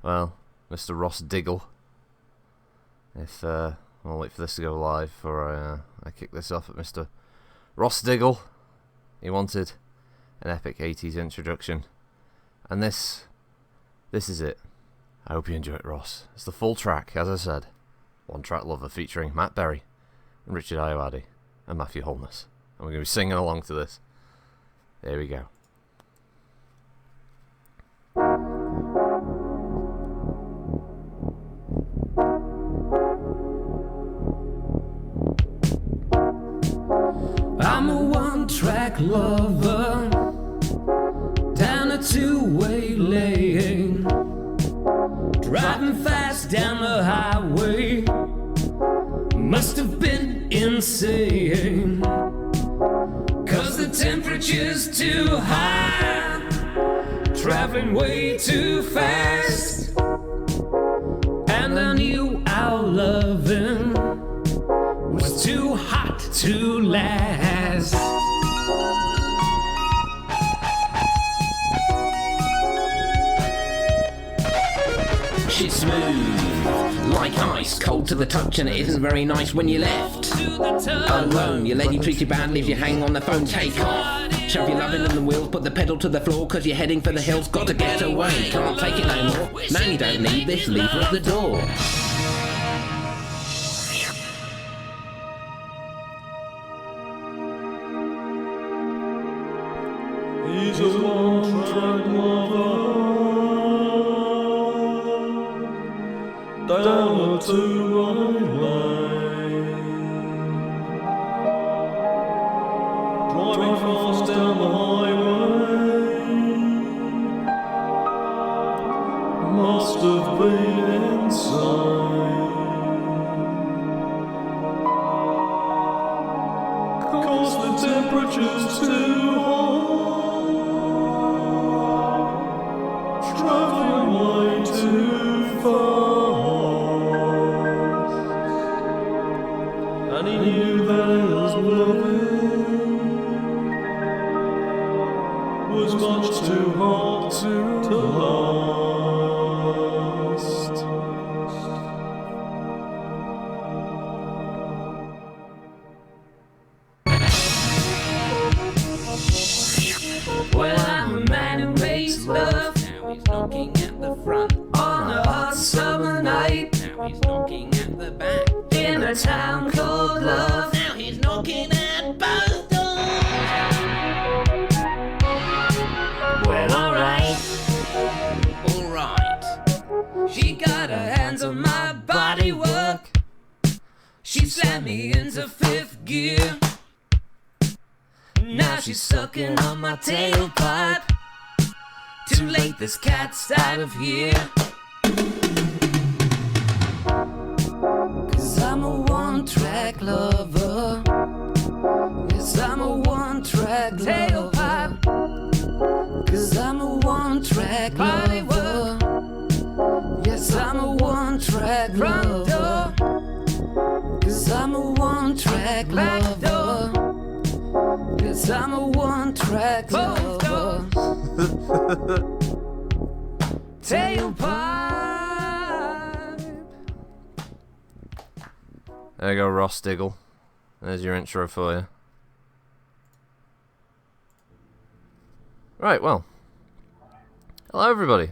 well, Mr. Ross Diggle. If I'll wait for this to go live before I kick this off at Mr. Ross Diggle. He wanted an epic 80s introduction, and this is it. I hope you enjoy it, Ross. It's the full track, as I said. One Track Lover featuring Matt Berry and Richard Ayoade and Matthew Holness. And we're going to be singing along to this. There we go. I'm a one-track lover, down a two-way lane, driving fast down the highway, must have been insane, 'cause the temperature's too high, traveling way too fast, and I knew our loving was too hot to last. She's smooth, like ice, cold to the touch, and it isn't very nice when you left alone. Your lady treats you badly if you hang on the phone. Take off, shove your loving on the wheels, put the pedal to the floor, 'cause you're heading for the hills. Got to get away, can't take it no more. Now you don't need this, leave her at the door. He's a one-track lover, down a two-way lane, driving fast down the highway, must have been insane, 'cause the temperature's too hot, traveling way too fast, and he knew that his loving was much too hot to last. Well, I'm a man who makes love. Now he's knocking at the front on a hot summer night. Now he's knocking at the back in a town called Love. Now he's knocking at both doors. Well, alright. She got her hands on my body work. She slammed me into fifth gear. Now she's sucking on my tailpipe. Too late, this cat's out of here. 'Cause I'm a one-track lover. Yes, I'm a one-track tailpipe. 'Cause I'm a one-track lover. Yes, I'm a one-track lover. 'Cause I'm a one-track lover. Yes, I'm a one-track lover. Tailpipe. There you go, Ross Diggle. There's your intro for you. Right, well. Hello, everybody.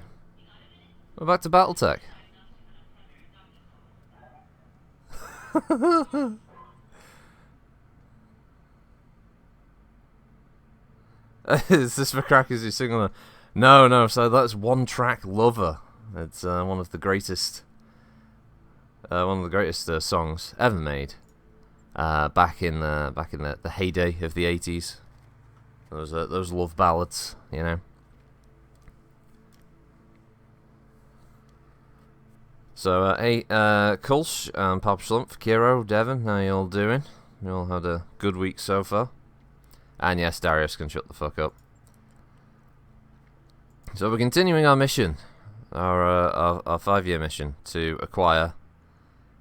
We're back to Battletech. Is this for crackers who sing on the... No, so that's One Track Lover. It's one of the greatest songs ever made. Back in the heyday of the 80s. Those love ballads, you know. So, hey, Kulsh, Pop Slumpf, Kiro, Devon, how you all doing? You all had a good week so far? And yes, Darius can shut the fuck up. So we're continuing our mission, our 5-year mission, to acquire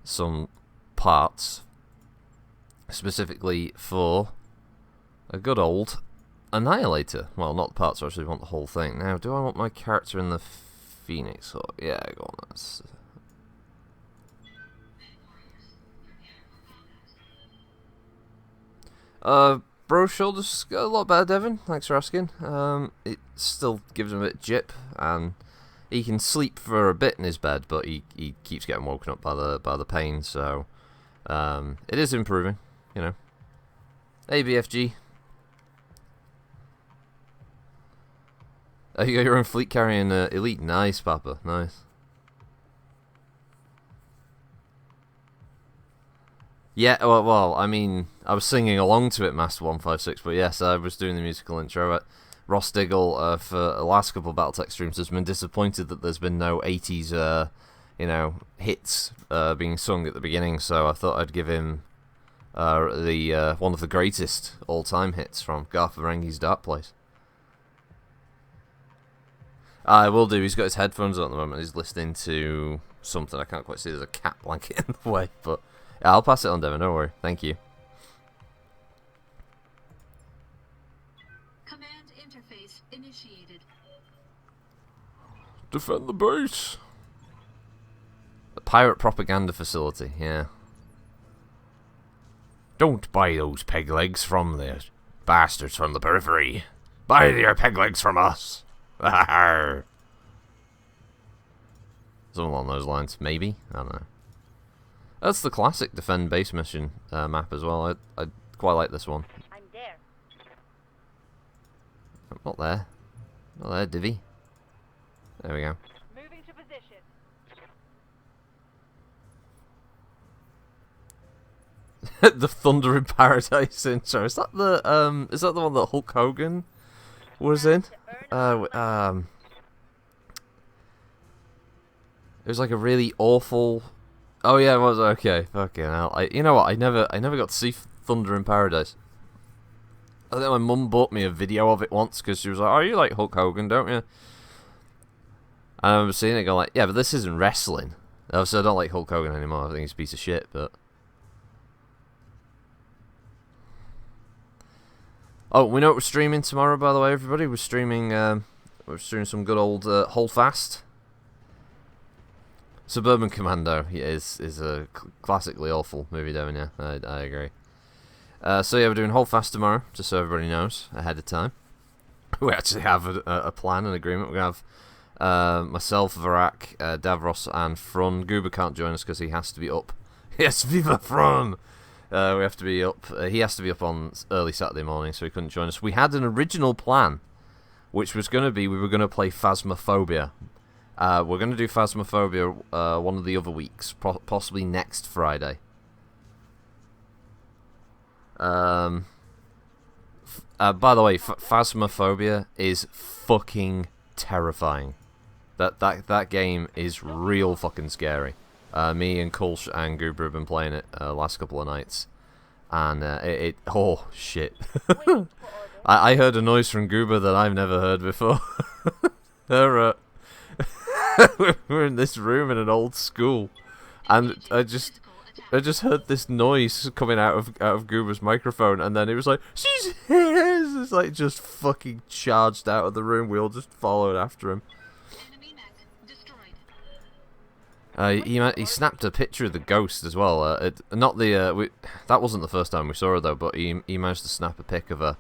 some parts, specifically for a good old Annihilator. Well, not the parts, I actually want the whole thing. Now, do I want my character in the Phoenix Hawk. Yeah, go on. That's... Bro shoulders got a lot better, Devin. Thanks for asking. It still gives him a bit jip, and he can sleep for a bit in his bed, but he keeps getting woken up by the pain. So it is improving, you know. Hey BFG. Oh, you got your own fleet carrying elite. Nice, Papa. Nice. Yeah, well, I mean, I was singing along to it, Master 156, but yes, I was doing the musical intro. Ross Diggle, for the last couple of Battletech streams, has been disappointed that there's been no 80s, hits being sung at the beginning, so I thought I'd give him the one of the greatest all-time hits from Garth Marenghi's Dark Place. I will do. He's got his headphones on at the moment. He's listening to something. I can't quite see. There's a cat blanket in the way, but yeah, I'll pass it on, Devin. Don't worry. Thank you. Command interface initiated. Defend the base. The pirate propaganda facility. Yeah. Don't buy those peg legs from the bastards from the periphery. Buy your peg legs from us. Something along those lines, maybe? I don't know. That's the classic defend base mission map as well. I quite like this one. I'm there. Not there. Not there, Divvy. There we go. Moving to position. The Thunder in Paradise intro. Is that the one that Hulk Hogan was in? It was like a really awful. Oh yeah, it was. Okay, fucking hell. You know what? I never got to see Thunder in Paradise. I think my mum bought me a video of it once because she was like, "Oh, you like Hulk Hogan, don't you?" And I remember seeing it, going like, "Yeah, but this isn't wrestling." So I don't like Hulk Hogan anymore. I think he's a piece of shit. But oh, we know what we're streaming tomorrow, by the way, everybody. We're streaming some good old Holdfast. Suburban Commando is a classically awful movie, Devin. Yeah, I agree. So yeah, we're doing Holdfast tomorrow, just so everybody knows ahead of time. We actually have a plan, an agreement. We're gonna have myself, Varak, Davros, and Frun. Goober can't join us because he has to be up. Yes, viva Frun! We have to be up. He has to be up on early Saturday morning, so he couldn't join us. We had an original plan, which was going to be we were going to play Phasmophobia. We're going to do Phasmophobia one of the other weeks, possibly next Friday. By the way, Phasmophobia is fucking terrifying. That game is real fucking scary. Me and Kulsh and Goober have been playing it last couple of nights, and oh shit! I heard a noise from Goober that I've never heard before. We're in this room in an old school, and I just heard this noise coming out of Goober's microphone, and then it was like, "She's here!" It's like just fucking charged out of the room. We all just followed after him. He snapped a picture of the ghost as well. That wasn't the first time we saw her though, but he managed to snap a pic of her,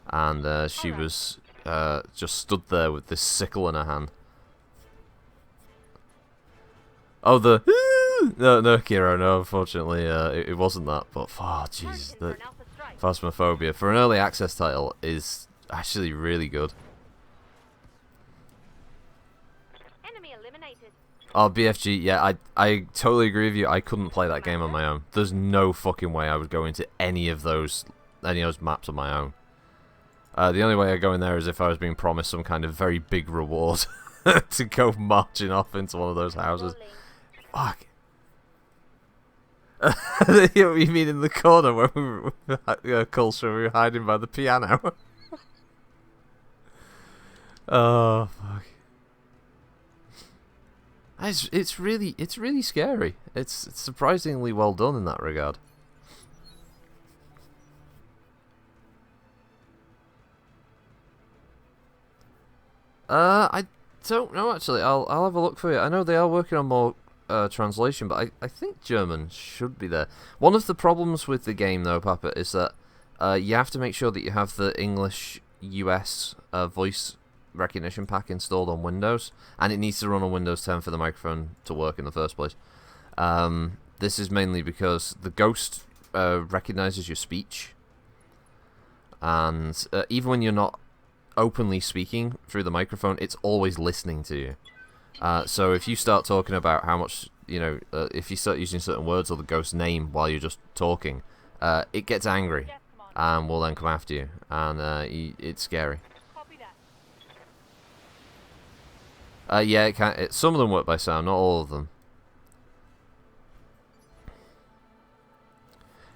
and she was just stood there with this sickle in her hand. Oh, no, Kiro, no, unfortunately, it wasn't that, but, oh, jeez, the Phasmophobia, for an early access title, is actually really good. Enemy eliminated. Oh, BFG, yeah, I totally agree with you, I couldn't play that game on my own. There's no fucking way I would go into any of those maps on my own. The only way I go in there is if I was being promised some kind of very big reward to go marching off into one of those houses. Fuck. You mean in the corner where we were, culture, we were hiding by the piano? Oh, fuck. It's really scary. It's surprisingly well done in that regard. don't know actually. I'll have a look for you. I know they are working on more translation, but I think German should be there. One of the problems with the game though, Papa, is that you have to make sure that you have the English US voice recognition pack installed on Windows, and it needs to run on Windows 10 for the microphone to work in the first place. This is mainly because the Ghost recognizes your speech, and even when you're not openly speaking through the microphone, it's always listening to you. So if you start talking about how much, if you start using certain words or the Ghost's name while you're just talking, it gets angry and will then come after you, and it's scary. Yeah, it can. Some of them work by sound, not all of them.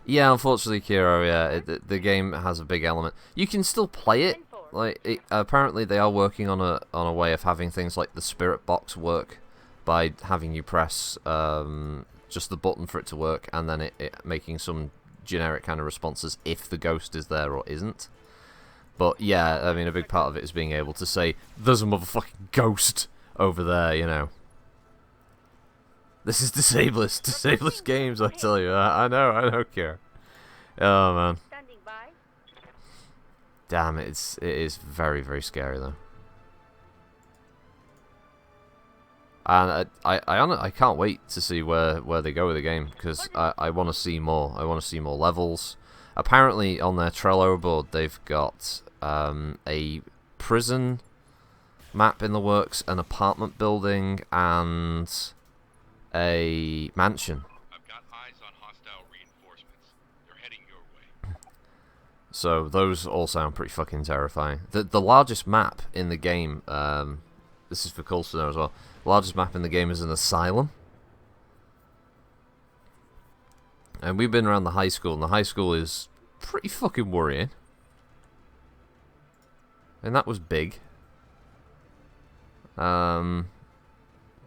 Yeah, unfortunately, Kiro, yeah, the game has a big element. You can still play it. Like, apparently they are working on a way of having things like the spirit box work by having you press just the button for it to work, and then it making some generic kind of responses if the ghost is there or isn't. But yeah, I mean, a big part of it is being able to say, "There's a motherfucking ghost over there," you know. This is disablest games, I tell you. I know, Kira. Oh man. Damn, it is very, very scary though. And I can't wait to see where they go with the game, because I want to see more. I want to see more levels. Apparently on their Trello board they've got a prison map in the works, an apartment building, and a mansion. I've got eyes on hostile reinforcements. They're heading your way. So those all sound pretty fucking terrifying. The largest map in the game, this is for Coles to know as well, the largest map in the game is an asylum. And we've been around the high school, and the high school is pretty fucking worrying. And that was big.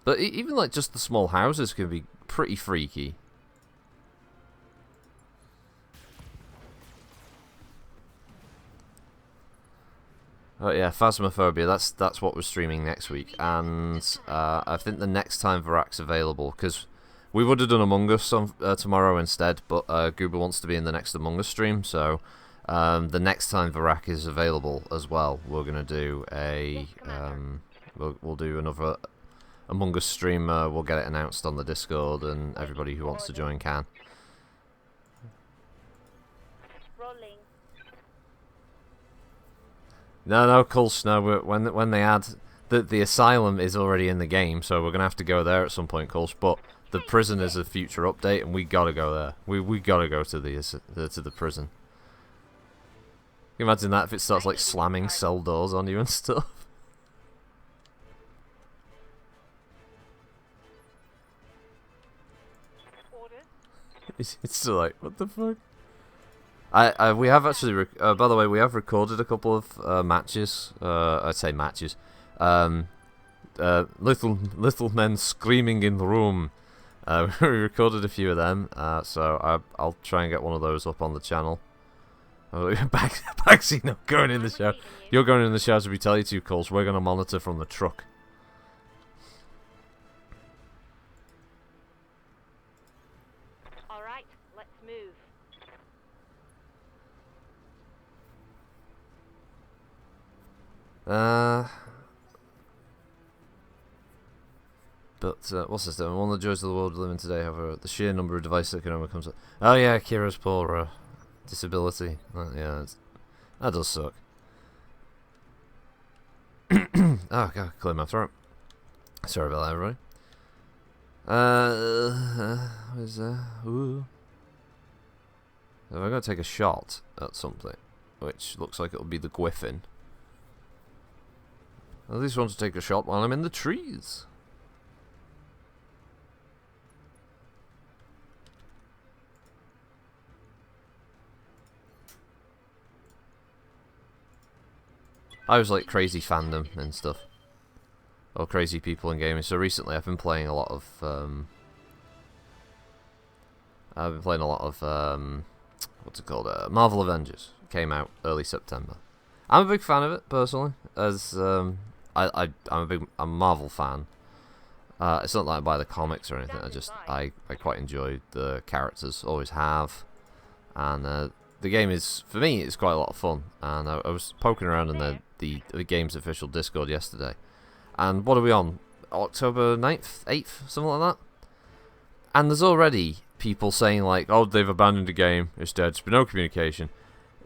But even like just the small houses can be pretty freaky. Oh yeah, Phasmophobia, that's what we're streaming next week, and I think the next time Varak's available, because we would have done Among Us on, tomorrow instead, but Goober wants to be in the next Among Us stream, so the next time Varak is available as well, we're going to do a, we'll do another Among Us stream. We'll get it announced on the Discord, and everybody who wants to join can. No, Kulsh, no. When they add the asylum is already in the game, so we're gonna have to go there at some point, Kulsh. But the prison is a future update, and we gotta go there. We gotta go to the prison. Can you imagine that if it starts like slamming cell doors on you and stuff? It's still like, what the fuck? We have actually, by the way, we have recorded a couple of matches. I'd say matches. Little men screaming in the room. We recorded a few of them, so I'll try and get one of those up on the channel. Baxi not going in the shower. You're going in the shower, so we tell you to, Coles. We're going to monitor from the truck. Alright, let's move. But what's this doing? One of the joys of the world living today, however, the sheer number of devices that can overcome. Oh yeah, Kira's poor disability. Yeah, that does suck. Oh god, clear my throat. Sorry about that, everybody. What is that? Ooh. So I'm going to take a shot at something, which looks like it'll be the Griffin. I at least want to take a shot while I'm in the trees. I was like crazy fandom and stuff, or crazy people in gaming. So recently, I've been playing a lot of. What's it called? Marvel Avengers came out early September. I'm a big fan of it personally, as I'm a Marvel fan. It's not like I buy the comics or anything. I quite enjoy the characters, always have, and the game is, for me, it's quite a lot of fun. And I was poking around in the game's official Discord yesterday, and what are we on? October 9th, 8th, something like that. And there's already people saying like, oh, they've abandoned the game, it's dead, there's been no communication.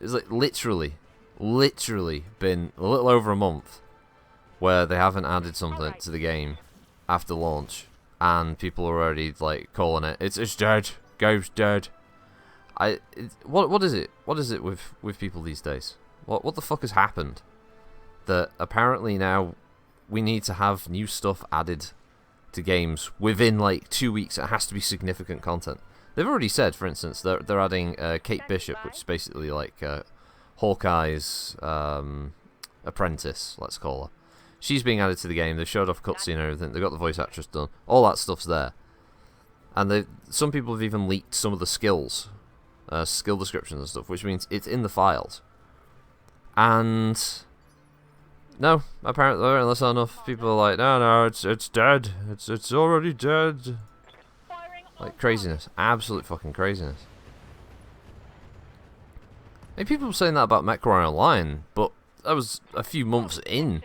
It's like literally been a little over a month where they haven't added something to the game after launch, and people are already like calling it, it's dead, game's dead. What is it? What is it with people these days? What the fuck has happened? That apparently now we need to have new stuff added to games within like 2 weeks. It has to be significant content. They've already said, for instance, they're adding Kate Bishop, which is basically like Hawkeye's apprentice, let's call her. She's being added to the game. They've showed off cutscene and everything. They've got the voice actress done. All that stuff's there. And some people have even leaked some of the skills, skill descriptions and stuff, which means it's in the files. And no, apparently that's not enough. People are like, no, it's dead. It's already dead. Like craziness, absolute fucking craziness. I mean, people were saying that about MechWarrior Online, but that was a few months in.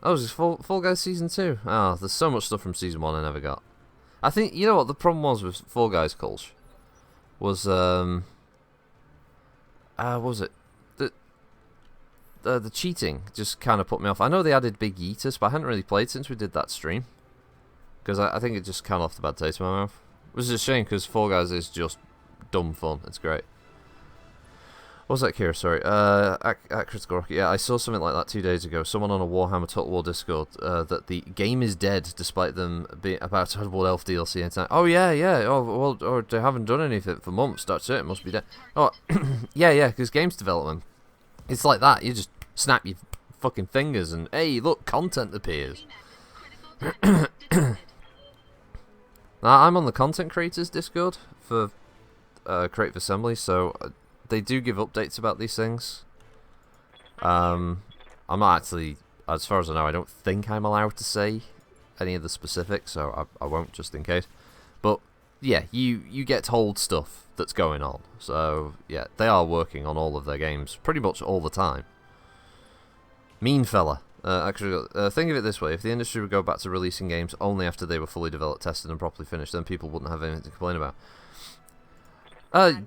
Oh, is this Fall Guys Season 2? Oh, there's so much stuff from Season 1 I never got. I think, you know what the problem was with Fall Guys, Culch? Was, what was it? The cheating just kind of put me off. I know they added Big Yeetus, but I hadn't really played since we did that stream. Because I think it just kind of left a bad taste in my mouth. Which is a shame, because Fall Guys is just dumb fun. It's great. What was that, Kira? Sorry. At Critical Rocket. Yeah, I saw something like that 2 days ago. Someone on a Warhammer Total War Discord, that the game is dead, despite them being about to have Wood Elf DLC. And oh, yeah. Oh, well, or they haven't done anything for months. That's it. It must be dead. Oh, yeah, because games development, it's like that. You just snap your fucking fingers and, hey, look, content appears. I'm on the content creators Discord for Creative Assembly, so they do give updates about these things. I'm not actually, as far as I know, I don't think I'm allowed to say any of the specifics, so I won't, just in case. But yeah, you get told stuff that's going on. So yeah, they are working on all of their games pretty much all the time. Mean fella. Actually, think of it this way: if the industry would go back to releasing games only after they were fully developed, tested, and properly finished, then people wouldn't have anything to complain about.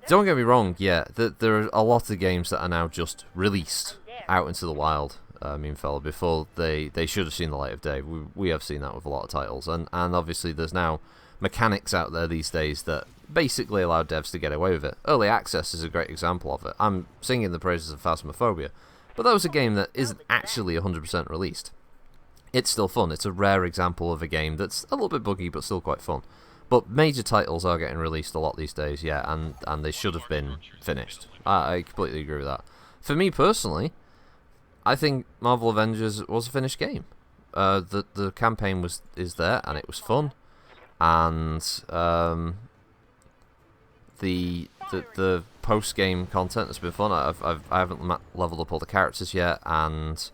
Don't get me wrong, yeah, there are a lot of games that are now just released out into the wild, mean fella, before they should have seen the light of day. We have seen that with a lot of titles, and obviously there's now mechanics out there these days that basically allow devs to get away with it. Early Access is a great example of it. I'm singing the praises of Phasmophobia, but that was a game that isn't actually 100% released. It's still fun. It's a rare example of a game that's a little bit buggy, but still quite fun. But major titles are getting released a lot these days, yeah, and they should have been finished. I completely agree with that. For me personally, I think Marvel Avengers was a finished game. The campaign is there, and it was fun, and the post-game content has been fun. I haven't leveled up all the characters yet, and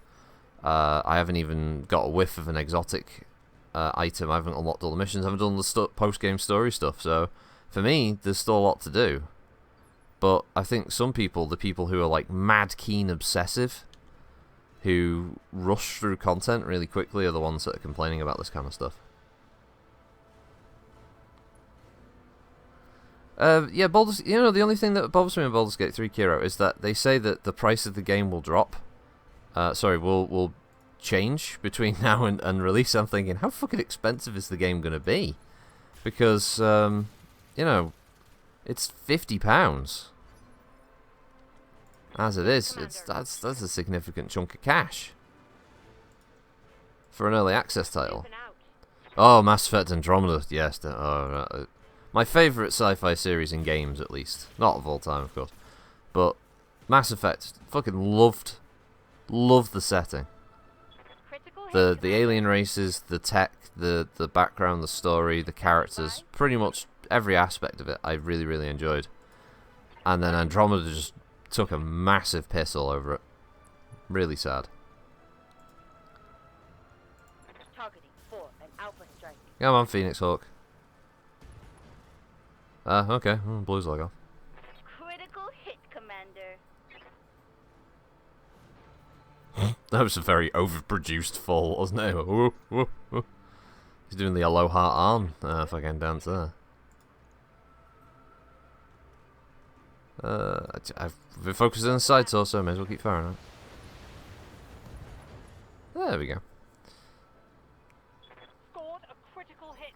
I haven't even got a whiff of an exotic item. I haven't unlocked all the missions. I haven't done the post-game story stuff. So for me, there's still a lot to do. But I think some people, the people who are like mad keen obsessive, who rush through content really quickly, are the ones that are complaining about this kind of stuff. Yeah, Baldur's, the only thing that bothers me in Baldur's Gate 3, Kiro, is that they say that the price of the game will drop. Will change between now and release. I'm thinking, how fucking expensive is the game going to be? Because, it's £50. As it is, that's a significant chunk of cash for an early access title. Oh, Mass Effect Andromeda, yes. My favourite sci-fi series in games, at least. Not of all time, of course. But Mass Effect, fucking loved the setting. The alien races, the tech, the background, the story, the characters, pretty much every aspect of it I really, really enjoyed. And then Andromeda just took a massive piss all over it. Really sad. Targeting for an alpha strike. Come on, Phoenix Hawk. Okay. Blue's like off. Critical hit, Commander. That was a very overproduced fall, wasn't it? Woo, woo, woo. He's doing the aloha arm fucking dance there. I've been focusing on the side torso, may as well keep firing on it. There we go. Scored a critical hit.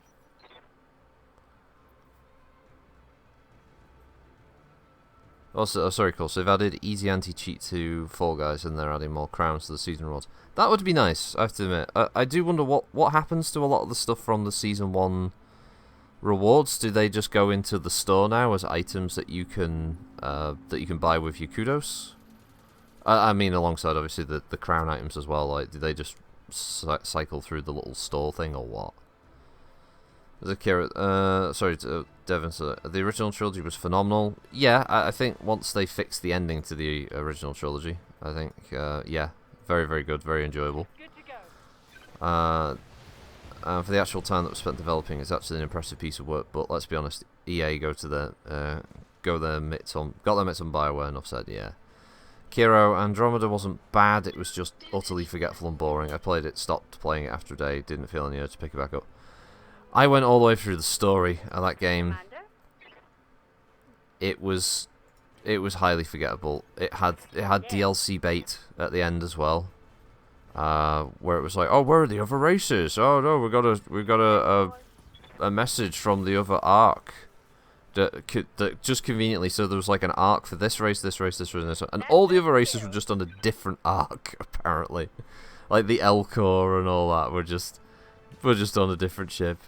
Also, oh, sorry, cool. So they've added easy anti-cheat to Fall Guys, and they're adding more crowns to the season rewards. That would be nice, I have to admit. I do wonder what happens to a lot of the stuff from the season 1 rewards. Do they just go into the store now as items that you can buy with your kudos? I mean, alongside obviously the crown items as well. Like, do they just cycle through the little store thing or what? Sorry, Devin. So the original trilogy was phenomenal. Yeah, I think once they fixed the ending to the original trilogy, I think yeah, very very good, very enjoyable. Good to go. For the actual time that was spent developing, it's actually an impressive piece of work. But let's be honest, EA got their mitts on BioWare. Enough said. Yeah. Kiro Andromeda wasn't bad. It was just utterly forgetful and boring. I played it, stopped playing it after a day, didn't feel any urge to pick it back up. I went all the way through the story of that game. Commander. It was highly forgettable. It had DLC bait at the end as well, where it was like, oh, where are the other races? Oh no, we got a message from the other arc. That just conveniently, so there was like an arc for this race, this race, this race, and this one, and all the other races were just on a different arc apparently, like the Elcor and all that were just on a different ship.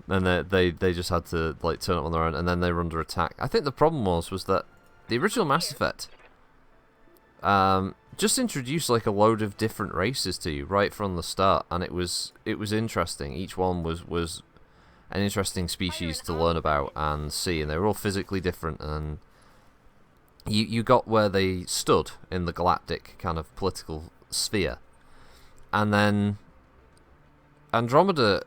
And they just had to like turn up on their own, and then they were under attack. I think the problem was that the original Mass Effect just introduced like a load of different races to you right from the start, and it was interesting. Each one was an interesting species to learn about and see, and they were all physically different, and you got where they stood in the galactic kind of political sphere, and then Andromeda.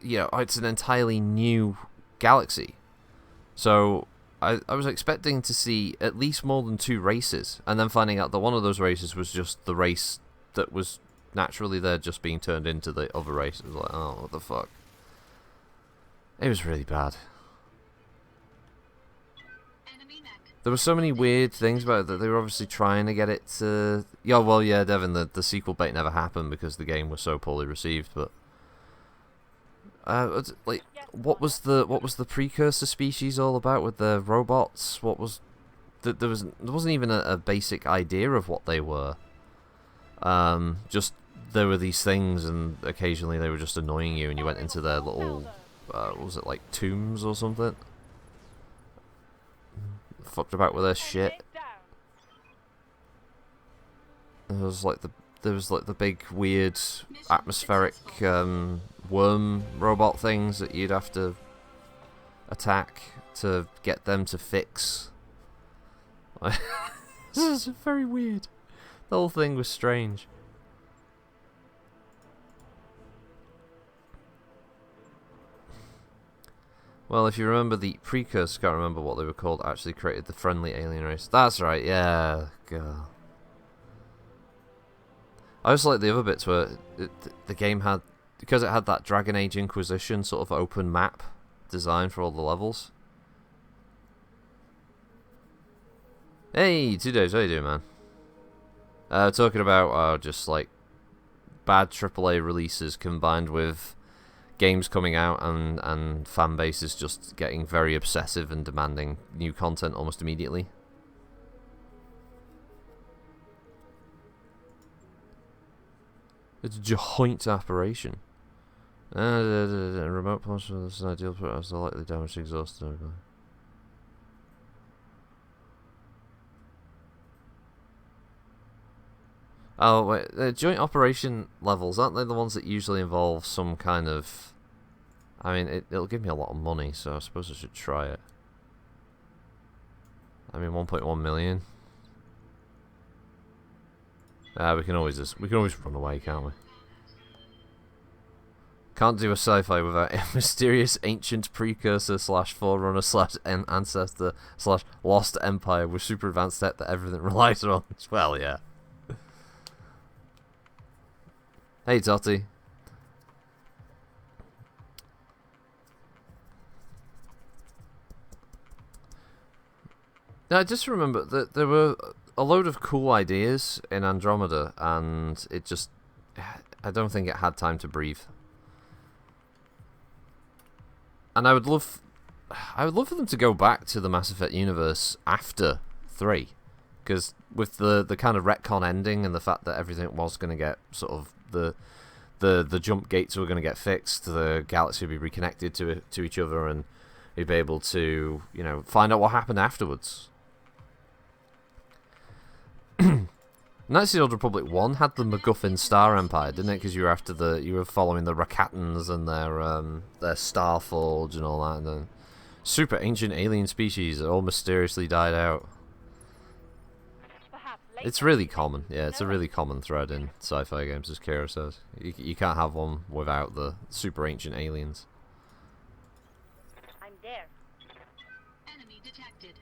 You know, it's an entirely new galaxy. So I was expecting to see at least more than 2 races, and then finding out that one of those races was just the race that was naturally there, just being turned into the other race. It was like, oh, what the fuck? It was really bad. There were so many weird things about it that they were obviously trying to get it to... Yeah, well, yeah, Devin, the sequel bait never happened because the game was so poorly received, but... like, what was the precursor species all about with the robots? What was there wasn't even a basic idea of what they were. Just there were these things, and occasionally they were just annoying you, and you went into their little what was it, like tombs or something? Fucked about with their shit. There was like the big weird atmospheric worm robot things that you'd have to attack to get them to fix. This is very weird. The whole thing was strange. Well, if you remember, the precursors, can't remember what they were called, actually created the friendly alien race. That's right, yeah. God. I just like the other bits where the game had, because it had that Dragon Age Inquisition sort of open map design for all the levels. Hey, 2 days, how you doing, man? Talking about just like bad AAA releases combined with games coming out and fan bases just getting very obsessive and demanding new content almost immediately. It's a joint operation. Remote posture is an ideal for as the likely damage to exhaust. Oh wait, the joint operation levels, aren't they the ones that usually involve some kind of... I mean, it'll give me a lot of money, so I suppose I should try it. I mean, 1.1 million. We can always run away, can't we? Can't do a sci-fi without a mysterious ancient precursor slash forerunner slash ancestor slash lost empire with super advanced tech that everything relies on. Well, yeah. Hey, Totty. Now, I just remember that there were a load of cool ideas in Andromeda, and it just... I don't think it had time to breathe. And I would love for them to go back to the Mass Effect universe after 3. Because with the kind of retcon ending and the fact that everything was going to get sort of... The jump gates were going to get fixed, the galaxy would be reconnected to each other, and you'd be able to, you know, find out what happened afterwards. Knights of the Old Republic 1 had the MacGuffin Star Empire, didn't it? Because you were following the Rakatans and their Starforge and all that, and then super ancient alien species that all mysteriously died out. It's really common, yeah. It's a really common thread in sci-fi games, as Kira says. You can't have one without the super ancient aliens. I'm there. Enemy detected.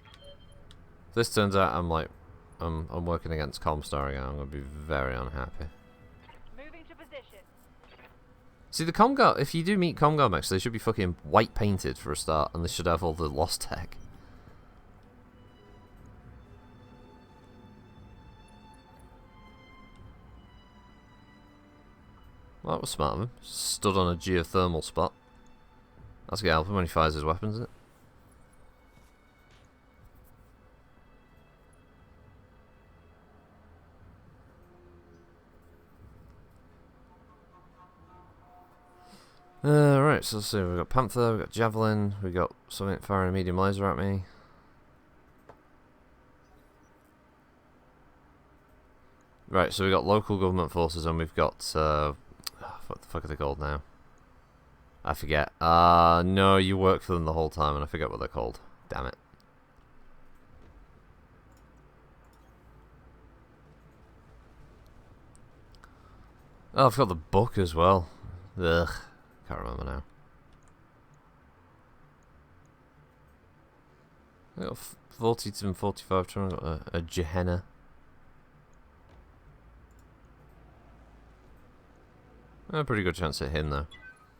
If this turns out I'm working against Comstar again, I'm going to be very unhappy. Moving to position. See, the Comgar, if you do meet Comgar mechs, they should be fucking white painted for a start, and they should have all the lost tech. Well, that was smart of him. Stood on a geothermal spot. That's going to help him when he fires his weapons, isn't it? Right, so let's see, we've got Panther, we've got Javelin, we've got something firing a medium laser at me. Right, so we've got local government forces and we've got, what the fuck are they called now? I forget. No, you work for them the whole time and I forget what they're called. Damn it. Oh, I've got the book as well. Ugh. Can't remember now. I got 40 to 45 turn. I got a Gehenna. A pretty good chance at him though.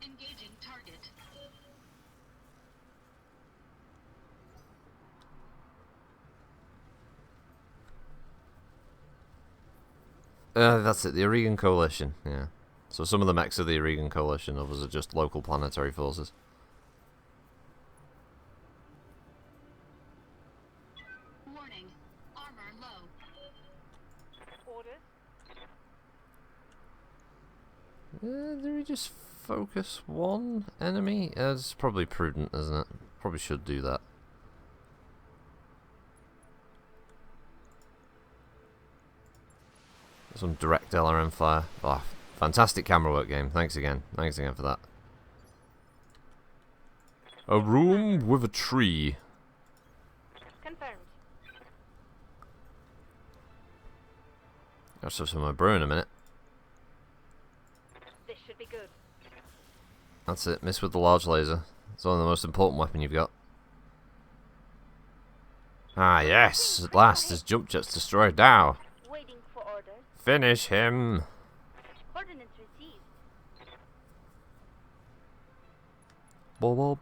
Engaging target. That's it. The Oregon Coalition. Yeah. So some of the mechs are the Oregon Coalition, others are just local planetary forces. Warning. Armor low. Orders. Do we just focus one enemy? It's probably prudent, isn't it? Probably should do that. Some direct LRM fire. Oh, fantastic camera work, game. Thanks again. Thanks again for that. A room with a tree. Confirmed. I'll have some of my brew in a minute. This should be good. That's it. Miss with the large laser. It's only the most important weapon you've got. Ah, yes. At last, his jump jet's destroyed now. Waiting for orders. Finish him. Coordinates received. Oh,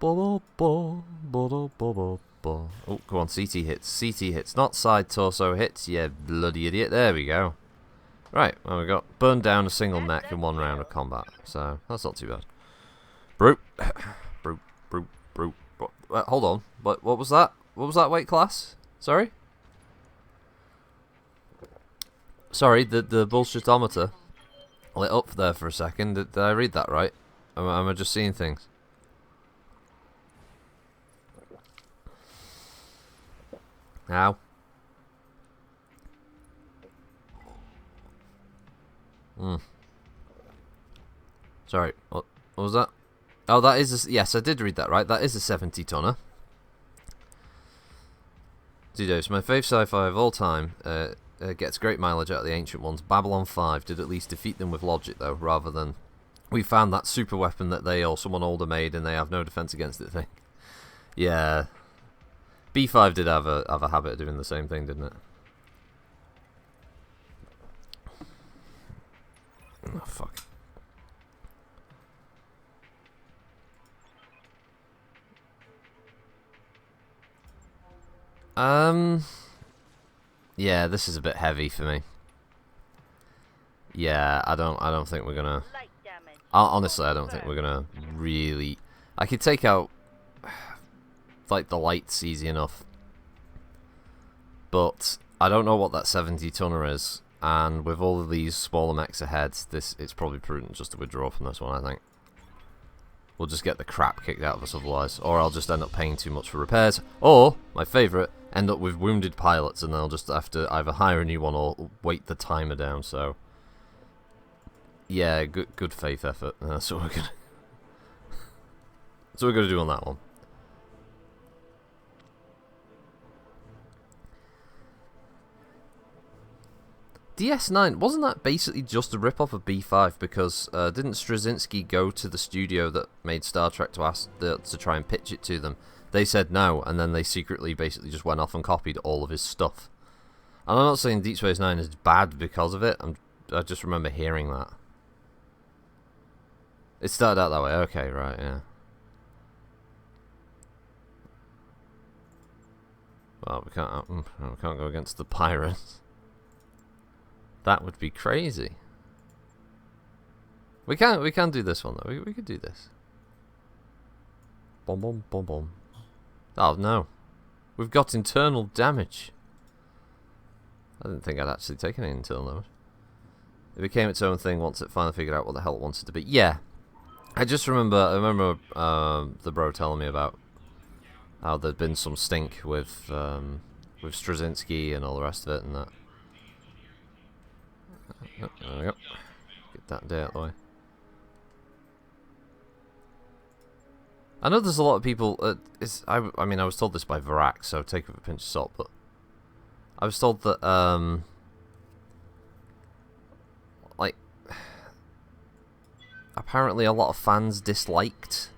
go on, CT hits. CT hits, not side torso hits, you bloody idiot. There we go. Right, well, we got burned down a single mech in one round of combat, so that's not too bad. Brute. Brute, brute, brute. Hold on, what was that? What was that weight class? Sorry? Sorry, the bullshitometer lit up there for a second. Did I read that right? Am I just seeing things? Ow. Sorry, what was that? Oh, that is yes, I did read that right. That is a 70-tonner. It's my fave sci-fi of all time. gets great mileage out of the ancient ones. Babylon 5 did at least defeat them with logic, though, rather than we found that super weapon that they or someone older made and they have no defense against it thing. Yeah. B5 did have a habit of doing the same thing, didn't it? Oh, fuck. Yeah, this is a bit heavy for me. Yeah, I don't think we're gonna. Light damage. Honestly, I don't think we're gonna really. I could take out like the lights easy enough, but I don't know what that 70 tonner is, and with all of these smaller mechs ahead, it's probably prudent just to withdraw from this one. I think we'll just get the crap kicked out of us otherwise, or I'll just end up paying too much for repairs, or my favourite, end up with wounded pilots, and then I'll just have to either hire a new one or wait the timer down. So yeah, good faith effort. That's what we're gonna. That's what we're gonna do on that one. DS9, wasn't that basically just a rip-off of B5? Because didn't Straczynski go to the studio that made Star Trek to ask to try and pitch it to them? They said no, and then they secretly basically just went off and copied all of his stuff. And I'm not saying Deep Space Nine is bad because of it. I just remember hearing that. It started out that way. Okay, right, yeah. Well, we can't go against the pirates. That would be crazy. We can do this one though. We could do this. Boom, boom, boom, boom. Oh no, we've got internal damage. I didn't think I'd actually taken any internal damage. It became its own thing once it finally figured out what the hell it wanted to be. Yeah, I remember the bro telling me about how there'd been some stink with Straczynski and all the rest of it, and that. Oh, there we go. Get that day out of the way. I know there's a lot of people. I mean, I was told this by Varak, so take it with a pinch of salt. But I was told that like apparently a lot of fans disliked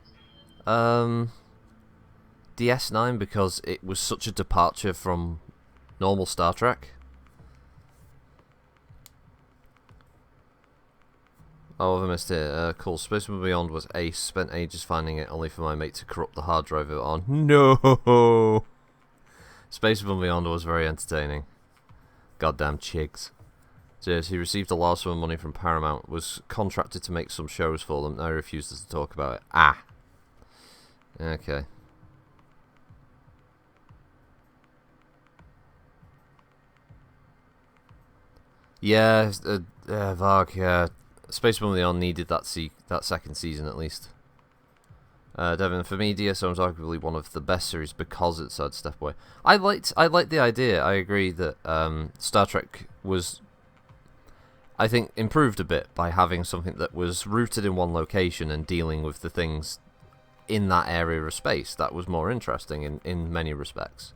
DS9 because it was such a departure from normal Star Trek. Oh, I've missed it. Cool. Space Marine Beyond was ace. Spent ages finding it, only for my mate to corrupt the hard drive it on. No! Space Marine Beyond was very entertaining. Goddamn chigs. So yes, he received a large sum of money from Paramount, was contracted to make some shows for them, now he refuses to talk about it. Ah! Okay. Yeah, Varg, yeah. Space Marine Beyond needed that second season at least. Devin, for me, DSO is arguably one of the best series because it's had step away. I liked the idea. I agree that Star Trek was, I think, improved a bit by having something that was rooted in one location and dealing with the things in that area of space. That was more interesting in many respects.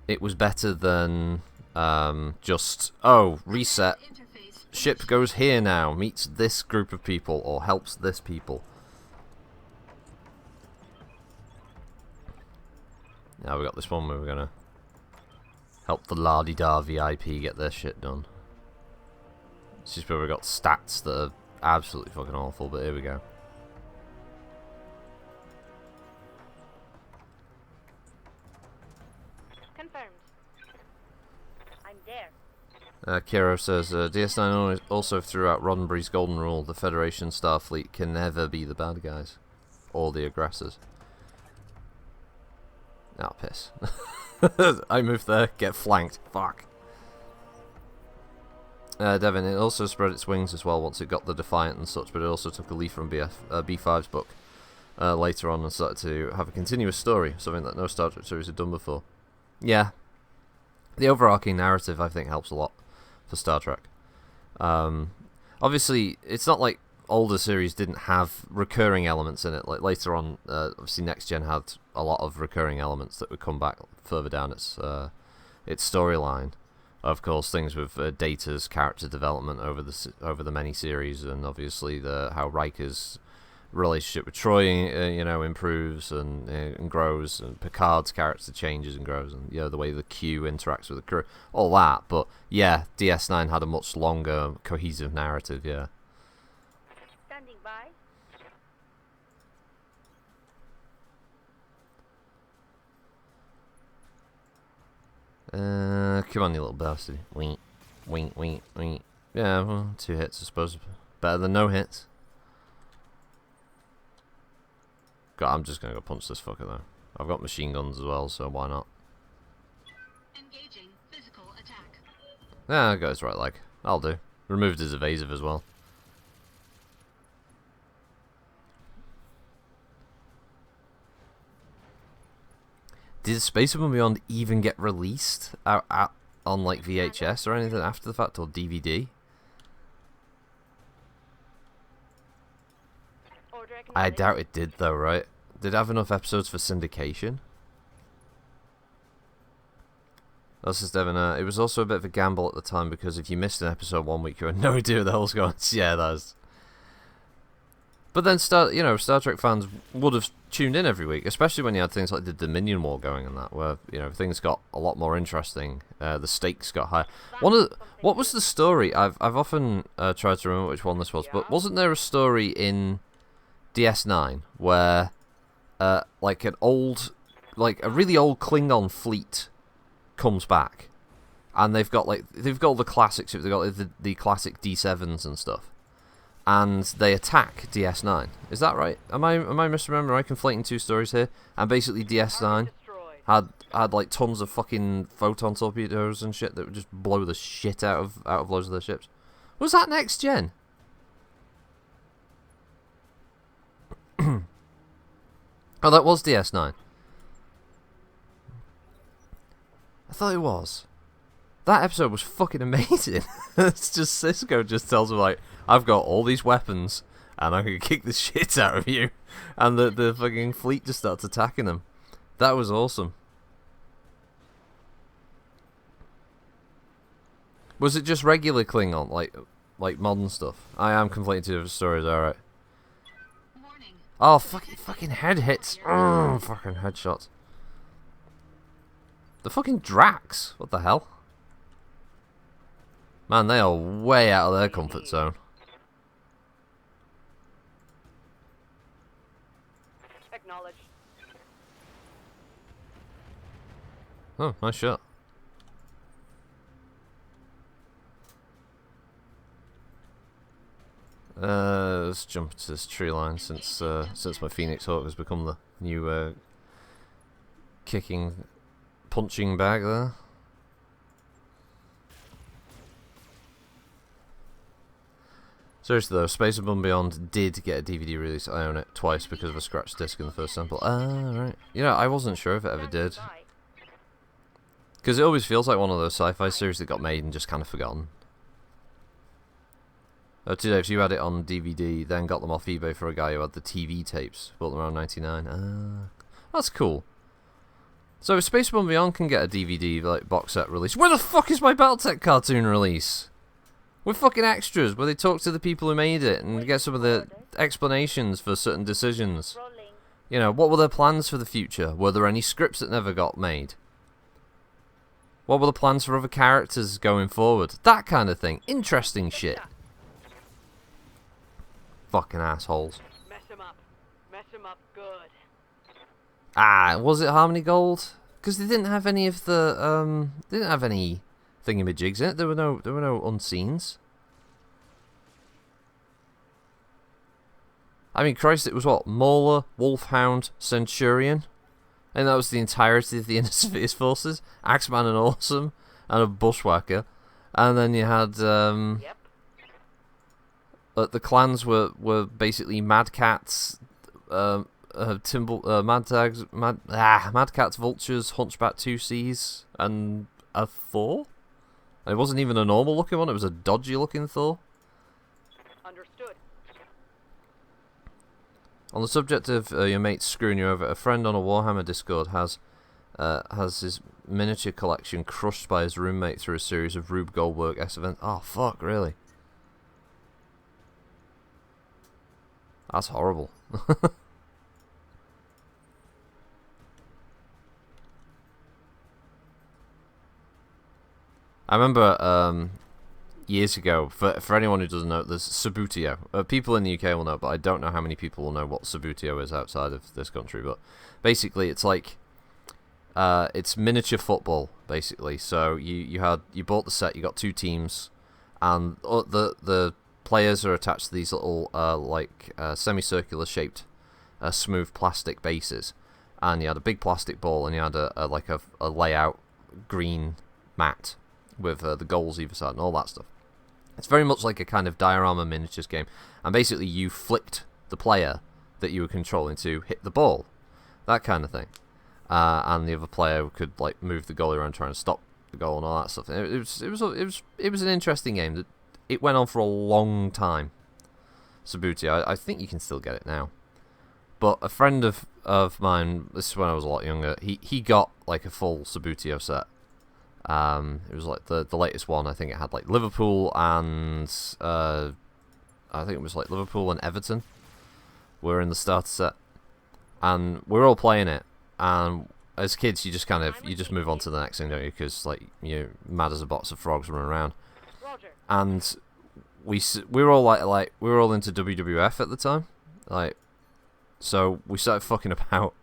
It was better than just, oh, reset. Ship goes here now, meets this group of people, or helps this people. Now we got this one where we're gonna help the la-di-da VIP get their shit done. It's just where we got stats that are absolutely fucking awful, but here we go. Confirmed. I'm there. Kiro says, DS9 also threw out Roddenberry's golden rule, the Federation Starfleet can never be the bad guys. Or the aggressors. Oh, piss. I moved there, get flanked. Fuck. Devin, it also spread its wings as well once it got the Defiant and such, but it also took a leaf from B5's book later on and started to have a continuous story, something that no Star Trek series had done before. Yeah. The overarching narrative, I think, helps a lot for Star Trek. Obviously, it's not like older series didn't have recurring elements in it. Like later on, obviously Next Gen had a lot of recurring elements that would come back further down its its storyline. Of course, things with Data's character development over the many series, and obviously how Riker's relationship with Troy, improves and grows, and Picard's character changes and grows, and the way the Q interacts with the crew, all that. But yeah, DS9 had a much longer, cohesive narrative. Yeah. Standing by. Come on, you little bastard. Wink, wink, wink, wink. Yeah, well, 2 hits, I suppose. Better than no hits. God, I'm just gonna go punch this fucker though. I've got machine guns as well, so why not? Engaging physical attack. Yeah, got his right leg. I'll do. Removed his evasive as well. Did Space Above and Beyond even get released on like VHS or anything after the fact, or DVD? Order I acknowledged. doubt it did though, right? Did it have enough episodes for syndication? That's just Devin. It was also a bit of a gamble at the time, because if you missed an episode 1 week, you had no idea what the hell's going on. Yeah, that is. But then, Star Trek fans would have tuned in every week, especially when you had things like the Dominion War going and that, where things got a lot more interesting. The stakes got higher. What was the story? I've often tried to remember which one this was, but wasn't there a story in DS9 where like a really old Klingon fleet comes back, and they've got all the classics. They've got the classic D7s and stuff, and they attack DS9. Is that right? Am I misremembering? Am I conflating 2 stories here? And basically DS9 had like tons of fucking photon torpedoes and shit that would just blow the shit out of loads of their ships. Was that Next Gen? Oh, that was DS9. I thought it was. That episode was fucking amazing. It's just Cisco just tells him, like, I've got all these weapons and I'm gonna kick the shit out of you, and the fucking fleet just starts attacking them. That was awesome. Was it just regular Klingon, like modern stuff? I am conflating 2 different stories. All right. Warning. Oh, fucking head hits. Fucking headshots. The fucking Drax. What the hell? Man, they are way out of their comfort zone. Acknowledged. Oh, nice shot. Let's jump to this tree line, since my Phoenix Hawk has become the new punching bag there. Seriously though, Space Above and Beyond did get a DVD release. I own it twice because of a scratch disc in the first sample. Right. I wasn't sure if it ever did, because it always feels like one of those sci-fi series that got made and just kind of forgotten. Oh, today, if you had it on DVD, then got them off eBay for a guy who had the TV tapes, bought them around 99. That's cool. So if Space Above and Beyond can get a DVD box set release, where the fuck is my Battletech cartoon release? With fucking extras, where they talk to the people who made it and get some of the explanations for certain decisions. Rolling. What were their plans for the future? Were there any scripts that never got made? What were the plans for other characters going forward? That kind of thing. Interesting shit. Fucking assholes. Mess him up. Mess him up good. Was it Harmony Gold? Because they didn't have any of the they didn't have any thingamajigs in it. There were no unseens. I mean, Christ, it was what? Mauler, Wolfhound, Centurion, and that was the entirety of the Inner Spheres forces. Axeman and Awesome, and a Bushwhacker, and then you had Yep. the clans were basically Mad Cats, Mad Cats, Vultures, Hunchback 2Cs, and a Thor. And it wasn't even a normal looking one; it was a dodgy looking Thor. Understood. On the subject of your mates screwing you over, a friend on a Warhammer Discord has has his miniature collection crushed by his roommate through a series of Rube Goldberg-esque events. Oh, fuck, really? That's horrible. I remember years ago, for anyone who doesn't know, there's Subbuteo. People in the UK will know, but I don't know how many people will know what Subbuteo is outside of this country. But basically, it's like it's miniature football, basically. So you bought the set, you got 2 teams, and the players are attached to these little semicircular shaped smooth plastic bases, and you had a big plastic ball, and you had a layout green mat with the goals either side and all that stuff. It's very much like a kind of diorama miniatures game, and basically you flicked the player that you were controlling to hit the ball, that kind of thing, and the other player could like move the goalie around trying to stop the goal and all that stuff. It was an interesting game. It went on for a long time. Subbuteo, I think you can still get it now, but a friend of mine, this is when I was a lot younger, he got like a full Subbuteo set. It was like the latest one. I think it had like Liverpool and I think it was like Liverpool and Everton were in the starter set, and we were all playing it. And as kids, you just move on to the next thing, don't you? Because like you're mad as a box of frogs running around. Roger. And we were all like we were all into WWF at the time, like, so we started fucking about,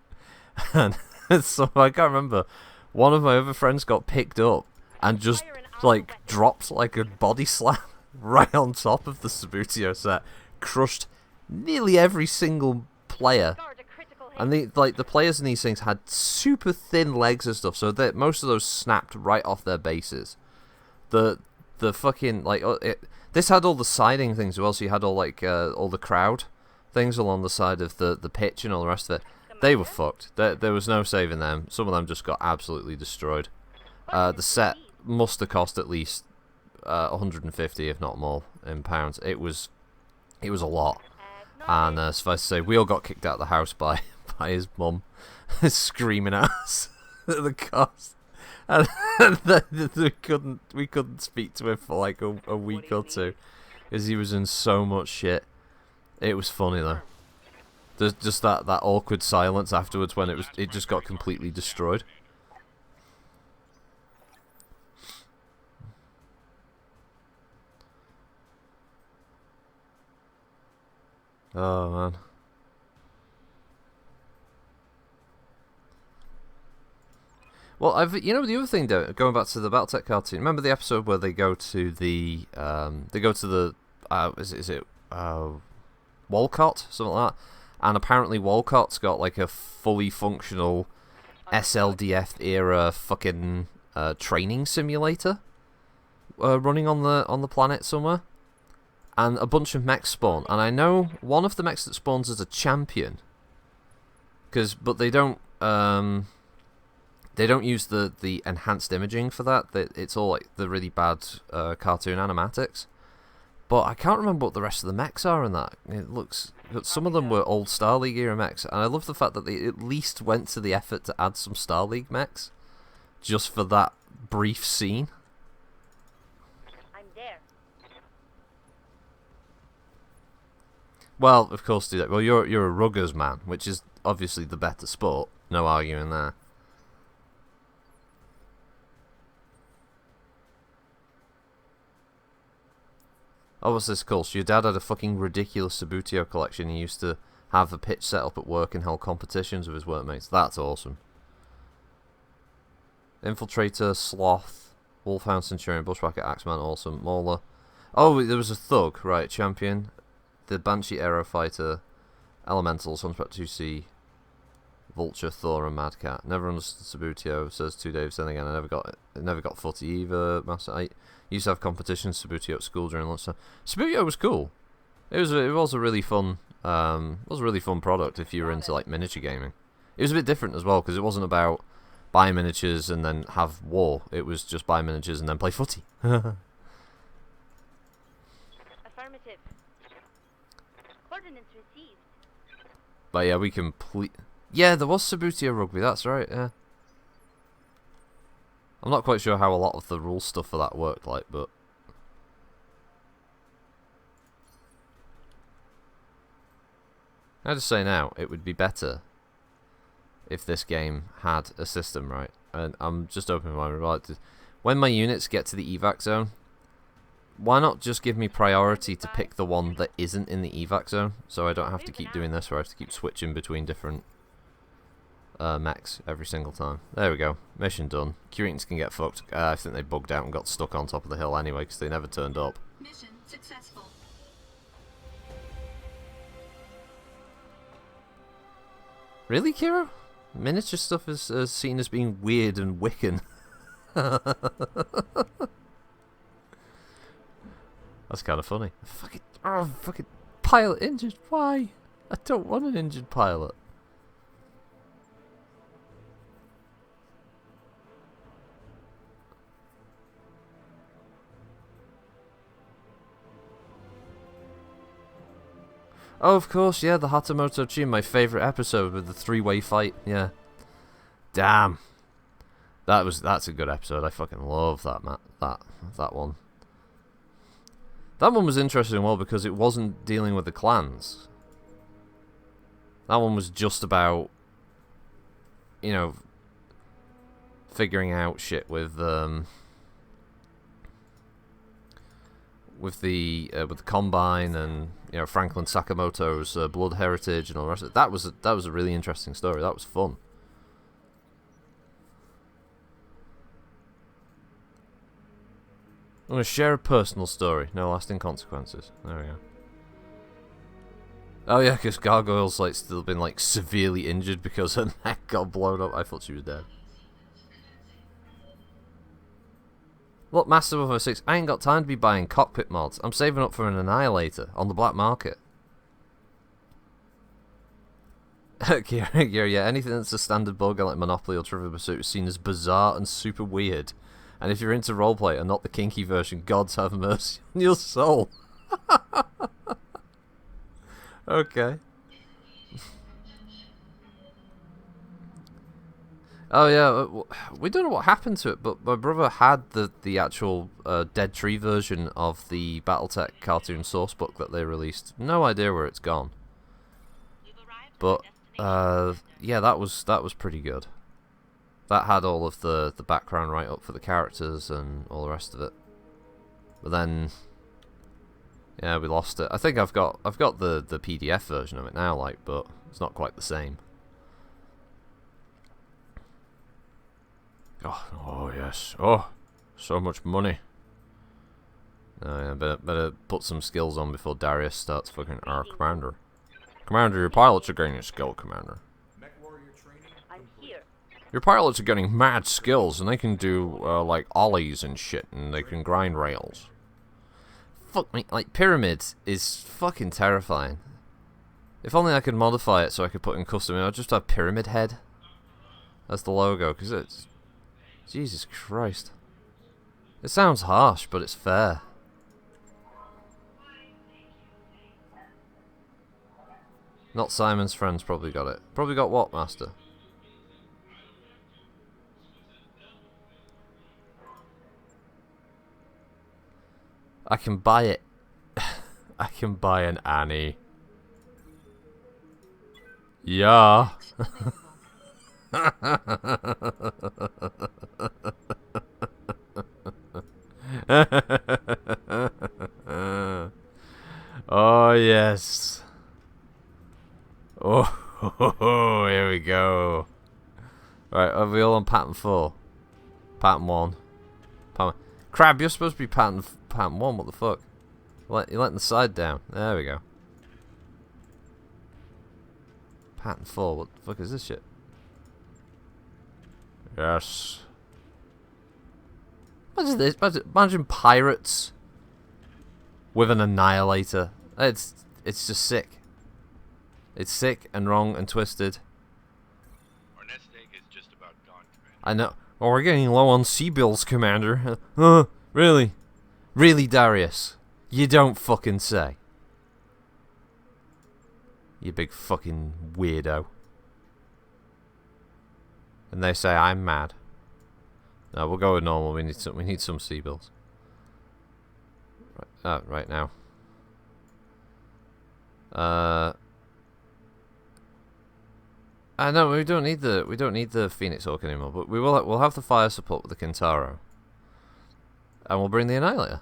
and so I can't remember. One of my other friends got picked up and just like dropped like a body slam right on top of the Subbuteo set, crushed nearly every single player. And the players in these things had super thin legs and stuff, so that most of those snapped right off their bases. The fucking this had all the siding things as well, so you had all all the crowd things along the side of the pitch and all the rest of it. They were fucked. There was no saving them. Some of them just got absolutely destroyed. The set must have cost at least 150, if not more, in pounds. It was a lot. And suffice to say, we all got kicked out of the house by his mum, screaming at us at the cost. And we couldn't speak to him for like a week or two, because he was in so much shit. It was funny though. There's just that awkward silence afterwards when it just got completely destroyed. Oh man. Well, the other thing though, going back to the Battletech cartoon. Remember the episode where they go to the is it Walcott, something like that? And apparently Walcott's got like a fully functional SLDF era fucking training simulator running on the planet somewhere, and a bunch of mechs spawn. And I know one of the mechs that spawns is a champion, but they don't use the enhanced imaging for that. It's all like the really bad cartoon animatics. But I can't remember what the rest of the mechs are in that. It looks... Some of them were old Star League era mechs, and I love the fact that they at least went to the effort to add some Star League mechs just for that brief scene. I'm there. Well, of course, do that. Well, you're a ruggers man, which is obviously the better sport. No arguing there. Oh, what's this called? So your dad had a fucking ridiculous Subbuteo collection. He used to have a pitch set up at work and held competitions with his workmates. That's awesome. Infiltrator, Sloth, Wolfhound, Centurion, Bushwhacker, Axeman, awesome. Mauler. Oh, there was a Thug, right, Champion. The Banshee Aerofighter, Elementals, Hunchback 2C, Vulture, Thor, and Mad Cat. Never understood Subbuteo, says 2 Daves. Then again, I never got footy either. Master 8. Used to have competitions Subbuteo at school during lunchtime. Subbuteo was cool. It was a really fun product if you were into like miniature gaming. It was a bit different as well because it wasn't about buy miniatures and then have war. It was just buy miniatures and then play footy. Affirmative. Coordinates received. But yeah, we complete. Yeah, there was Subbuteo rugby. That's right. Yeah. I'm not quite sure how a lot of the rule stuff for that worked like, but... I just say now, it would be better if this game had a system, right? And I'm just opening my mind. When my units get to the evac zone, why not just give me priority to pick the one that isn't in the evac zone, so I don't have to keep doing this, where I have to keep switching between different mechs every single time. There we go. Mission done. Curitans can get fucked. I think they bugged out and got stuck on top of the hill anyway, because they never turned up. Mission successful. Really, Kiro? Miniature stuff is seen as being weird and Wiccan. That's kind of funny. Fucking pilot injured. Why? I don't want an injured pilot. Oh, of course, yeah, the Hatamoto Chin, my favourite episode with the three-way fight, yeah. Damn. That's a good episode. I fucking love that one. That one was interesting, well, because it wasn't dealing with the clans. That one was just about, you know, figuring out shit with the Combine and, you know, Franklin Sakamoto's blood heritage and all the rest of it. That was a really interesting story. That was fun. I'm going to share a personal story. No lasting consequences. There we go. Oh yeah, because Gargoyle's like still been like severely injured because her neck got blown up. I thought she was dead. Look, Master 106, I ain't got time to be buying cockpit mods. I'm saving up for an Annihilator on the black market. Yeah, anything that's a standard bug like Monopoly or Trivial Pursuit is seen as bizarre and super weird. And if you're into roleplay and not the kinky version, gods have mercy on your soul. Okay. Oh yeah, we don't know what happened to it, but my brother had the actual Dead Tree version of the Battletech cartoon source book that they released. No idea where it's gone. But yeah, that was pretty good. That had all of the background right up for the characters and all the rest of it. But then, yeah, we lost it. I think I've got the PDF version of it now, like, but it's not quite the same. Oh yes. Oh, so much money. Oh, yeah, better put some skills on before Darius starts fucking our commander. Commander, your pilots are getting a skill, Commander. I'm here. Your pilots are getting mad skills, and they can do like ollies and shit, and they can grind rails. Fuck me, like pyramids is fucking terrifying. If only I could modify it so I could put in custom. I'd just have Pyramid Head as the logo, because it's Jesus Christ. It sounds harsh, but it's fair. Not Simon's friends probably got it. Probably got what, Master? I can buy it. I can buy an Annie. Yeah. Oh yes. Oh, here we go. Right, are we all on pattern 4? Pattern 1. Crab, you're supposed to be pattern 1. What the fuck? You're letting the side down. There we go. Pattern 4. What the fuck is this shit? Yes. Imagine this. Imagine pirates with an Annihilator. It's just sick. It's sick and wrong and twisted. Our nest egg is just about gone, Commander. I know. Oh, we're getting low on sea bills, Commander. Really? Really, Darius? You don't fucking say. You big fucking weirdo. And they say I'm mad. No, we'll go with normal. We need some C-bills. Right now. No, we don't need the Phoenix Hawk anymore. But we'll have the fire support with the Kintaro, and we'll bring the Annihilator.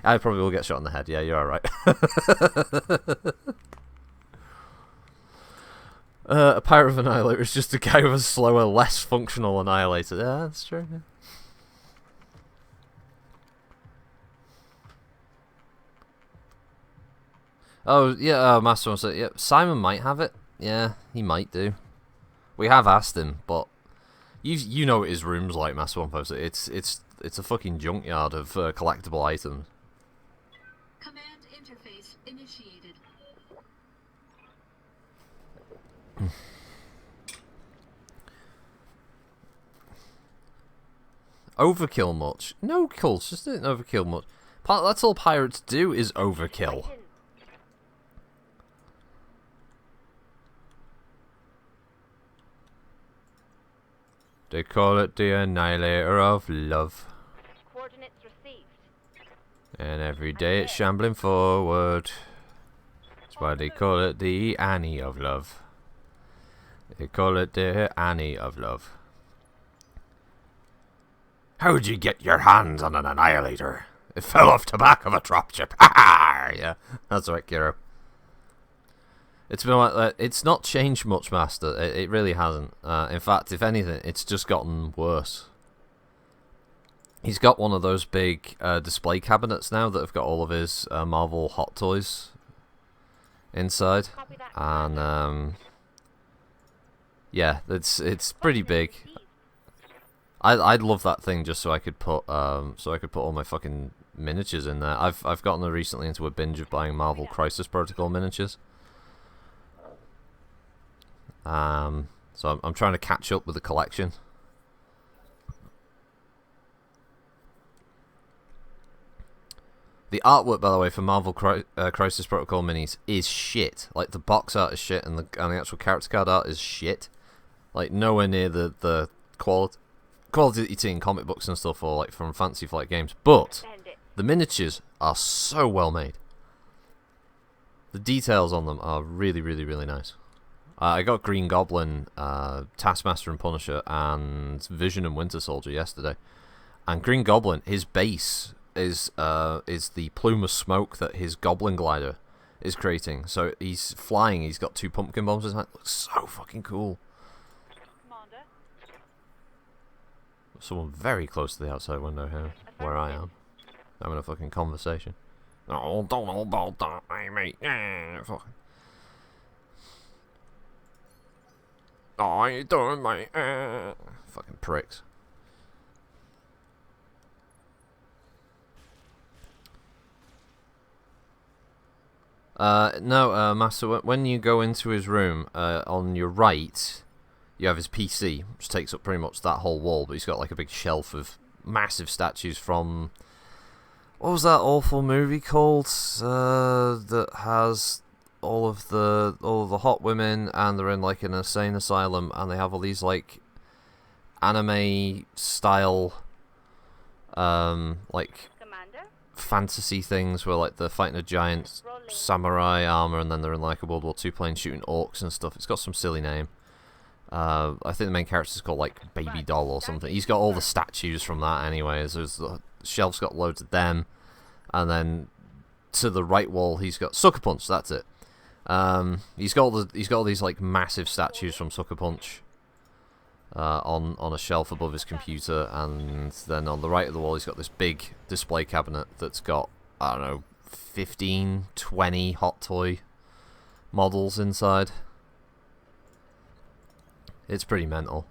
I probably will get shot in the head. Yeah, you're alright. A Pirate of Annihilator is just a guy with a slower, less functional Annihilator. Yeah, that's true. Yeah. Oh, yeah, Master wants it. Yeah, Simon might have it. Yeah, he might do. We have asked him, but you know what his room's like, Master One Poster. It's a fucking junkyard of collectible items. Command interface initiated. Overkill much? No, Cults, just didn't overkill much. That's all pirates do is overkill. They call it the Annihilator of Love. Coordinates received. And every day it's shambling forward. That's why they call it the Annie of Love. They call it the Annie of Love. How'd you get your hands on an Annihilator? It fell off the back of a dropship. Ha! Yeah, that's right, Kiro. It's been like that. It's not changed much, Master. It really hasn't. In fact, if anything, it's just gotten worse. He's got one of those big display cabinets now that have got all of his Marvel Hot Toys inside, and yeah, it's pretty big. I'd love that thing just so I could put all my fucking miniatures in there. I've gotten recently into a binge of buying Marvel Crisis Protocol miniatures. So I'm trying to catch up with the collection. The artwork, by the way, for Marvel Crisis Protocol minis is shit. Like, the box art is shit, and the actual character card art is shit. Like, nowhere near the quality that you see in comic books and stuff, or like from Fantasy Flight Games. But the miniatures are so well made. The details on them are really, really, really nice. I got Green Goblin, Taskmaster and Punisher, and Vision and Winter Soldier yesterday. And Green Goblin, his base is the plume of smoke that his Goblin glider is creating. So he's flying. He's got 2 pumpkin bombs in his hand. It looks so fucking cool. Commander. Someone very close to the outside window here, where I am, having a fucking conversation. Oh, don't know about that, mate. Yeah, fucking. Oh, you doing, mate? Fucking pricks. No, Master, when you go into his room, on your right, you have his PC, which takes up pretty much that whole wall, but he's got like a big shelf of massive statues from... What was that awful movie called? That has all of the hot women, and they're in like an insane asylum, and they have all these like anime style like Commander. fantasy things where like they're fighting a giant samurai armor, and then they're in like a World War II plane shooting orcs and stuff. It's got some silly name. I think the main character is called like Baby Doll or something. He's got all the statues from that anyways. The shelf's got loads of them, and then to the right wall he's got Sucker Punch. That's it. He's got all these like massive statues from Sucker Punch on a shelf above his computer, and then on the right of the wall he's got this big display cabinet that's got, I don't know, 15, 20 hot toy models inside. It's pretty mental.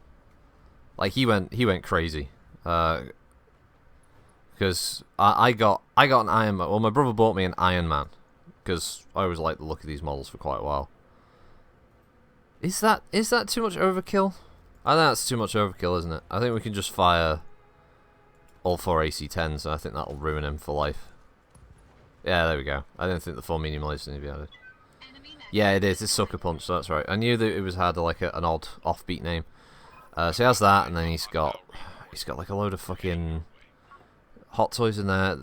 Like, he went crazy. Because I got an Iron Man. Well, my brother bought me an Iron Man, because I always liked the look of these models for quite a while. Is that too much overkill? I think that's too much overkill, isn't it? I think we can just fire all 4 AC-10s, and I think that'll ruin him for life. Yeah, there we go. I didn't think the full medium laser needed to be added. Enemy mech. Yeah, it is. It's Sucker Punch, so that's right. I knew that it was had like an odd offbeat name. So he has that, and then he's got like a load of fucking hot toys in there.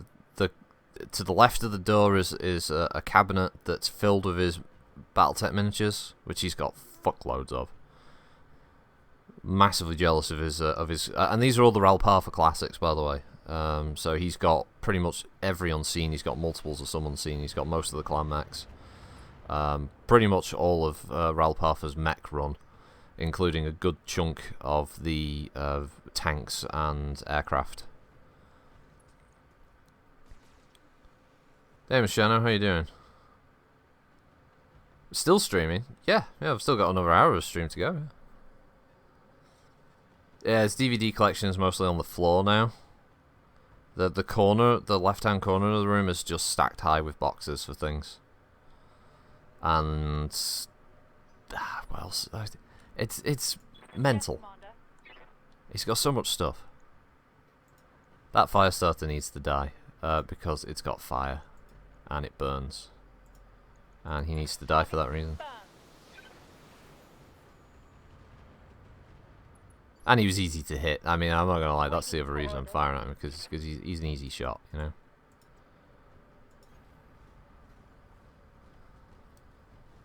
To the left of the door is a cabinet that's filled with his Battletech miniatures, which he's got fuckloads of. Massively jealous of his and these are all the Ralparfa classics, by the way. So he's got pretty much every unseen. He's got multiples of some unseen. He's got most of the clan mechs. Pretty much all of Ralparfa's mech run, including a good chunk of the tanks and aircraft. Hey, Michano, how you doing? Still streaming? Yeah, I've still got another hour of stream to go. Yeah, his DVD collection is mostly on the floor now. The left-hand corner of the room is just stacked high with boxes for things. And well, it's mental. He's got so much stuff. That fire starter needs to die because it's got fire and it burns, and he needs to die for that reason. And he was easy to hit. I mean, I'm not gonna lie, that's the other reason I'm firing at him, because he's an easy shot, you know.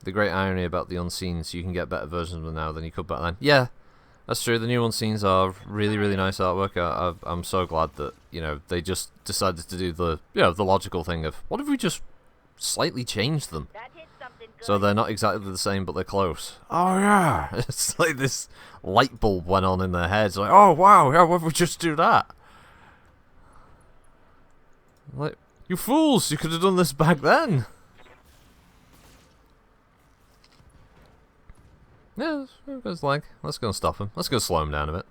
The great irony about the unseens, you can get better versions of them now than you could back then. Yeah, that's true. The new unseens are really, really nice artwork. I'm so glad that, you know, they just decided to do the logical thing of, what if we just slightly change them? So they're not exactly the same, but they're close. Oh yeah, it's like this light bulb went on in their heads. Like, oh wow, yeah, what if we just do that? Like, you fools! You could have done this back then. Yeah, it's like, let's go and stop him. Let's go slow him down a bit.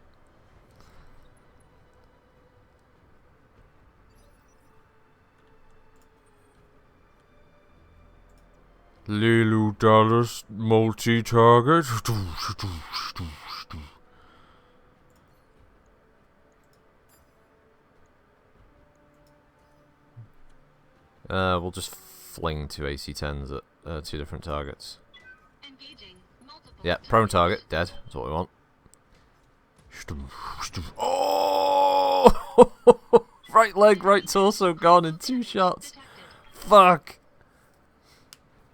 Lilu Dallas multi-target. We'll just fling two AC-10s at two different targets. Engaging multiple Yeah, prone target, dead. That's what we want. Oh! Right leg, right torso gone in 2 shots. detected. Fuck!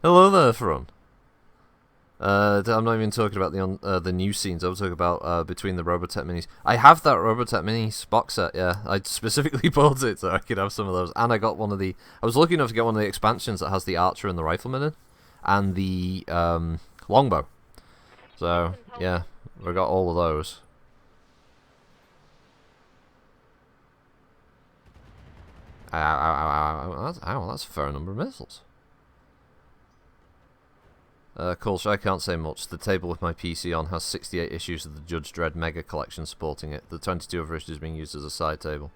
Hello there, Fron. I'm not even talking about the new scenes. I was talking about between the Robotech minis. I have that Robotech minis box set. Yeah, I specifically bought it so I could have some of those. And I got one of the. I was lucky enough to get one of the expansions that has the Archer and the Rifleman in, and the longbow. So yeah, we got all of those. Ow, that's a fair number of missiles. Culture, I can't say much. The table with my PC on has 68 issues of the Judge Dredd Mega Collection supporting it. The 22 other issues being used as a side table.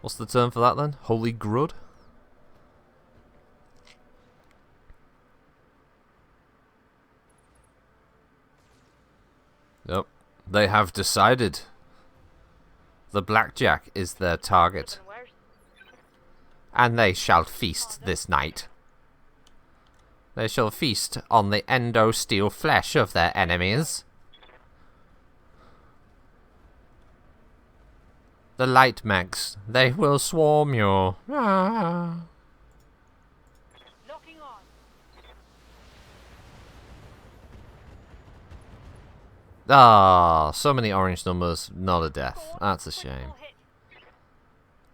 What's the term for that then? Holy Grud? Nope. They have decided. The blackjack is their target. And they shall feast this night. They shall feast on the endo-steel flesh of their enemies. The light mechs, they will swarm you. Ah. Locking on. Ah, so many orange numbers, not a death. That's a shame.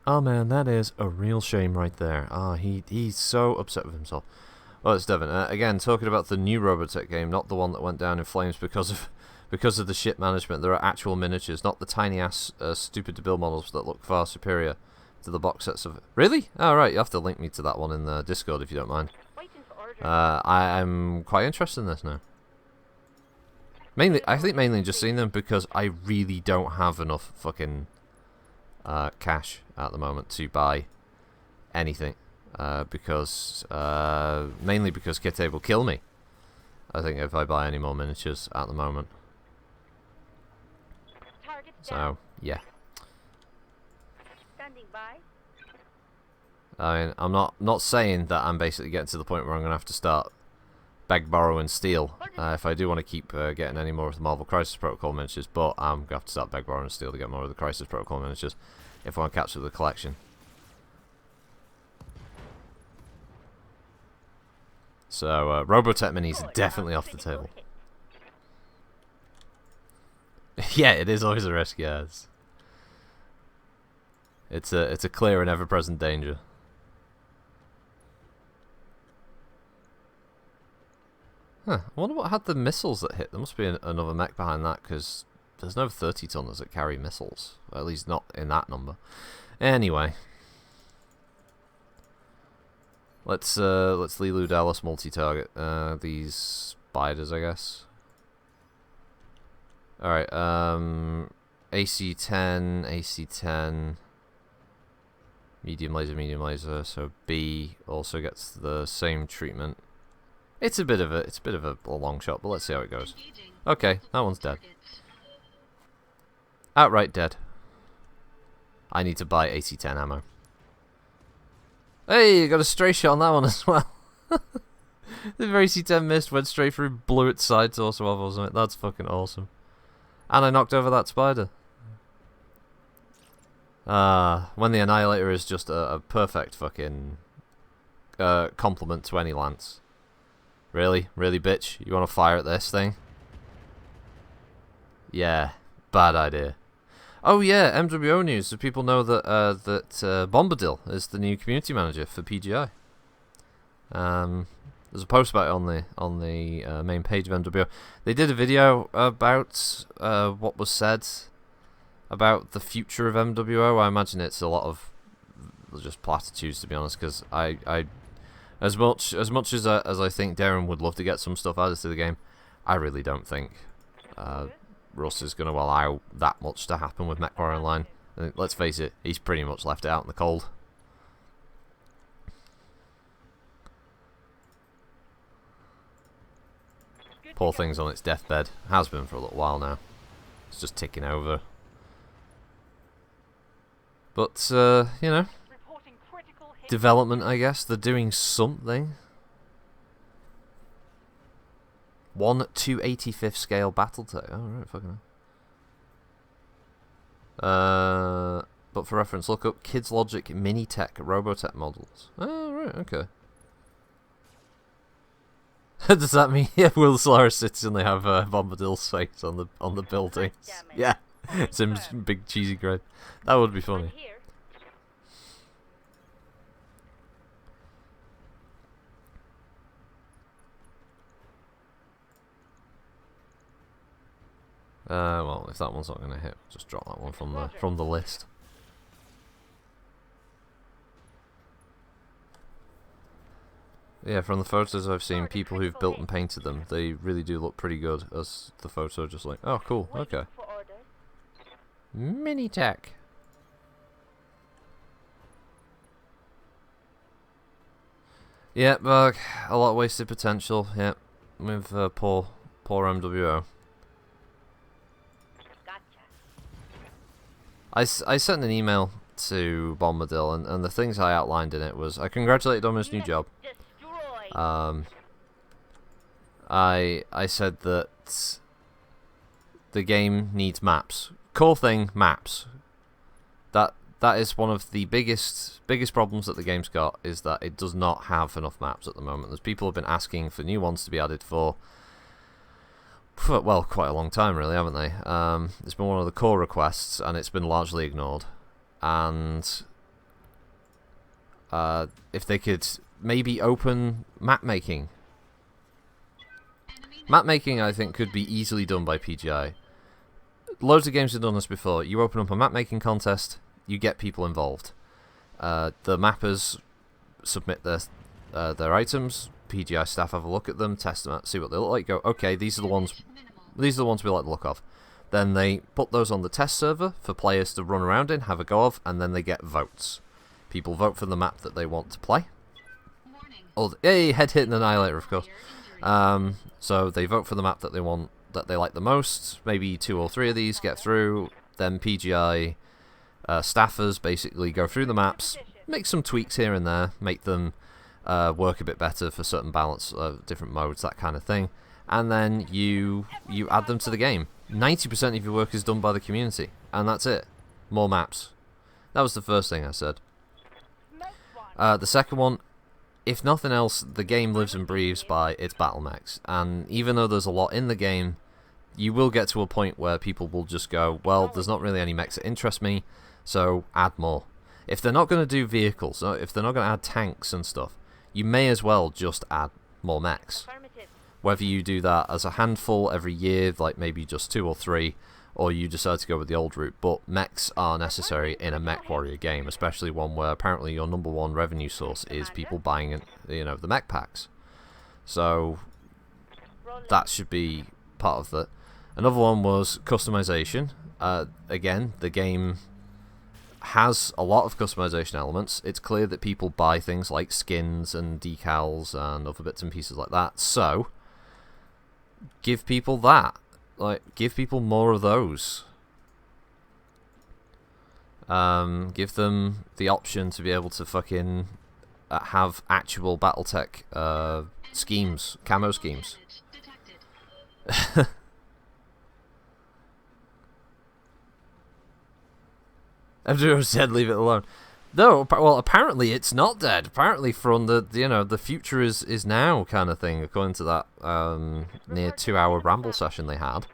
Oh man, that is a real shame right there. Ah, he's so upset with himself. Well, it's Devon. Again, talking about the new Robotech game, not the one that went down in flames because of the shit management. There are actual miniatures, not the tiny ass stupid to build models that look far superior to the box sets of. Really? Oh right, you have to link me to that one in the Discord if you don't mind. Waiting for orders. I'm quite interested in this now. I think mainly just seeing them because I really don't have enough fucking cash at the moment to buy anything, because mainly because Kite will kill me, I think, if I buy any more miniatures at the moment. Target's So down. yeah, Standing Standing by. I mean, I'm not saying that I'm basically getting to the point where I'm going to have to start beg, borrow, and steal if I do want to keep getting any more of the Marvel Crisis Protocol miniatures, but I'm going to have to start beg, borrow, and steal to get more of the Crisis Protocol miniatures if I want to capture the collection. So, Robotech Minis are definitely off the table. Yeah, it is always a risk, yeah. It's a clear and ever-present danger. Huh, I wonder what had the missiles that hit. There must be another mech behind that, because there's no 30-tonners that carry missiles. At least not in that number. Anyway. Let's Lilu Dallas multi-target these spiders, I guess. Alright, AC-10, AC-10, medium laser, so B also gets the same treatment. It's a bit of a long shot, but let's see how it goes. Okay, that one's dead. Outright dead. I need to buy AC-10 ammo. Hey, you got a stray shot on that one as well. The AC-10 missed, went straight through, blew its side torso off or something. That's fucking awesome. And I knocked over that spider. When the Annihilator is just a perfect fucking complement to any lance. Really? Really, bitch? You want to fire at this thing? Yeah, bad idea. Oh yeah, MWO news. So people know that Bombadil is the new community manager for PGI. There's a post about it on the main page of MWO. They did a video about what was said about the future of MWO. I imagine it's a lot of just platitudes, to be honest, because I as much as I think Darren would love to get some stuff added to the game, I really don't think Russ is going to allow that much to happen with MechWarrior Online. Let's face it, he's pretty much left it out in the cold. Poor thing's on its deathbed. Has been for a little while now. It's just ticking over. But, you know, development, I guess. They're doing something. 1/285th scale Battletech. Oh, right, fucking hell. But for reference, look up Kids Logic Minitech Robotech models. Oh, right, okay. Does that mean Will Solaris sits and they have Bombadil's face on the buildings? Yeah, Sim's big cheesy grin. That would be funny. Well, if that one's not going to hit, just drop that one from the list. Yeah, from the photos I've seen, people who've built and painted them, they really do look pretty good as the photo, just like, oh, cool, okay. Minitech. Yeah, but a lot of wasted potential, yeah, with poor MWO. I sent an email to Bombadil, and the things I outlined in it was, I congratulated on his new job. I said that the game needs maps. Core thing, maps. That is one of the biggest problems that the game's got, is that it does not have enough maps at the moment. There's people who have been asking for new ones to be added for well, quite a long time, really, haven't they? It's been one of the core requests, and it's been largely ignored. And if they could maybe open map making. Map making, I think, could be easily done by PGI. Loads of games have done this before. You open up a map making contest, you get people involved. The mappers submit their items. PGI staff have a look at them, test them out, see what they look like. Go, okay, these are the ones we like the look of. Then they put those on the test server for players to run around in, have a go of, and then they get votes. People vote for the map that they want to play. Oh, hey, head hit and Annihilator, of course. So they vote for the map that they want, that they like the most. Maybe 2 or 3 of these get through. Then PGI staffers basically go through the maps, make some tweaks here and there, make them work a bit better for certain balance, different modes, that kind of thing, and then you add them to the game. 90% of your work is done by the community, and that's it. More maps. That was the first thing I said. The second one, if nothing else, the game lives and breathes by its battle mechs, and even though there's a lot in the game, you will get to a point where people will just go, well, there's not really any mechs that interest me, so add more. If they're not going to do vehicles, if they're not going to add tanks and stuff, you may as well just add more mechs. Whether you do that as a handful every year, like maybe just 2 or 3, or you decide to go with the old route, but mechs are necessary in a mech warrior game, especially one where apparently your number one revenue source is people buying, the mech packs. So that should be part of that. Another one was customization. Again, the game has a lot of customization elements. It's clear that people buy things like skins and decals and other bits and pieces like that, so give people that. Give people more of those. Give them the option to be able to fucking have actual Battletech schemes, camo schemes. Everyone said leave it alone. No, well, apparently it's not dead. Apparently from the future is now kind of thing, according to that near 2-hour ramble session they had.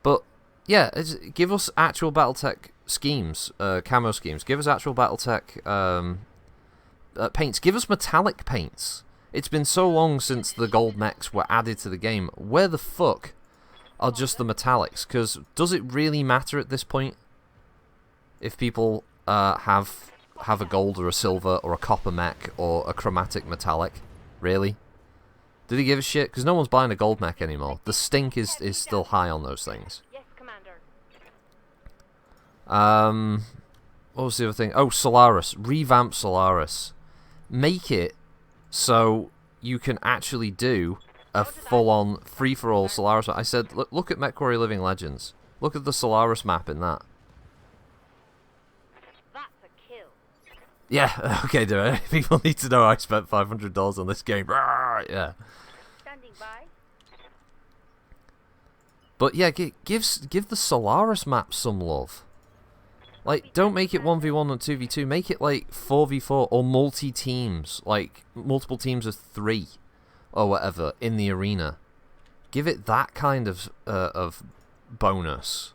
But yeah, give us actual Battletech schemes, camo schemes. Give us actual Battletech paints. Give us metallic paints. It's been so long since the gold mechs were added to the game. Where the fuck are just the metallics? Because does it really matter at this point if people have a gold or a silver or a copper mech or a chromatic metallic? Really? Do they give a shit? Because no one's buying a gold mech anymore. The stink is still high on those things. Yes, Commander. What was the other thing? Oh, Solaris. Revamp Solaris. Make it so you can actually do a full-on free-for-all Solaris. I said, look at MechWarrior Living Legends. Look at the Solaris map in that. Yeah, okay, dude. People need to know I spent $500 on this game. Yeah. Standing by. But yeah, give the Solaris map some love. Like, don't make it 1v1 and 2v2. Make it like 4v4 or multi-teams, like multiple teams of 3 or whatever in the arena. Give it that kind of bonus.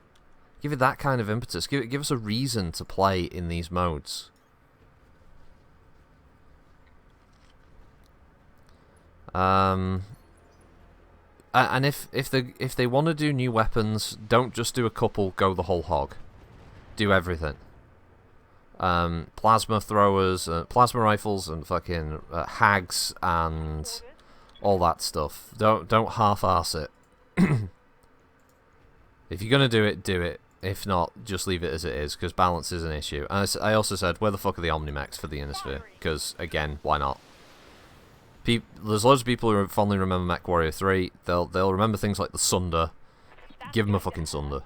Give it that kind of impetus. Give us a reason to play in these modes. And if they want to do new weapons, don't just do a couple, go the whole hog. Do everything. Plasma throwers, plasma rifles, and fucking hags and all that stuff. Don't half-arse it. If you're gonna do it, do it. If not, just leave it as it is, because balance is an issue. And I also said, where the fuck are the Omnimex for the Innisphere? Because again, why not? There's loads of people who fondly remember MechWarrior 3. They'll remember things like the Sunder. Give them a fucking Sunder.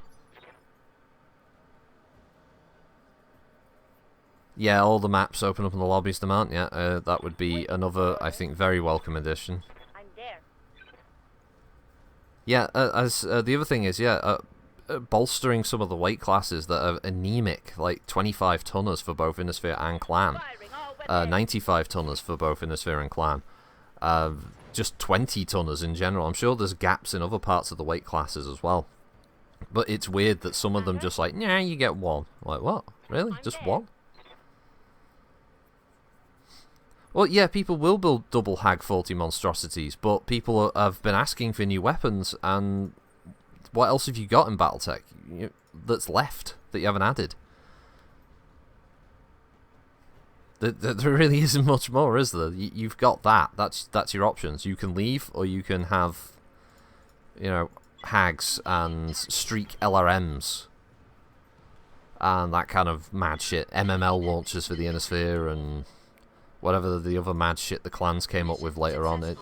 Yeah, all the maps open up in the lobbies to mount. Yeah, that would be another, I think, very welcome addition. I'm there. Yeah, the other thing is, bolstering some of the weight classes that are anemic, like 25 tonners for both Innisphere and Clan, 95 tonners for both Innisphere and Clan. Just 20 tonners in general. I'm sure there's gaps in other parts of the weight classes as well. But it's weird that some of them just like, nah, you get one. Like, what? Really? Just one? Well, yeah, people will build double Hag 40 monstrosities, but people have been asking for new weapons, and what else have you got in Battletech that's left that you haven't added? There really isn't much more, is there? You've got that. That's your options. You can leave, or you can have, Hags and Streak LRMs. And that kind of mad shit. MML launchers for the Innisphere, and whatever the other mad shit the clans came up with later on. It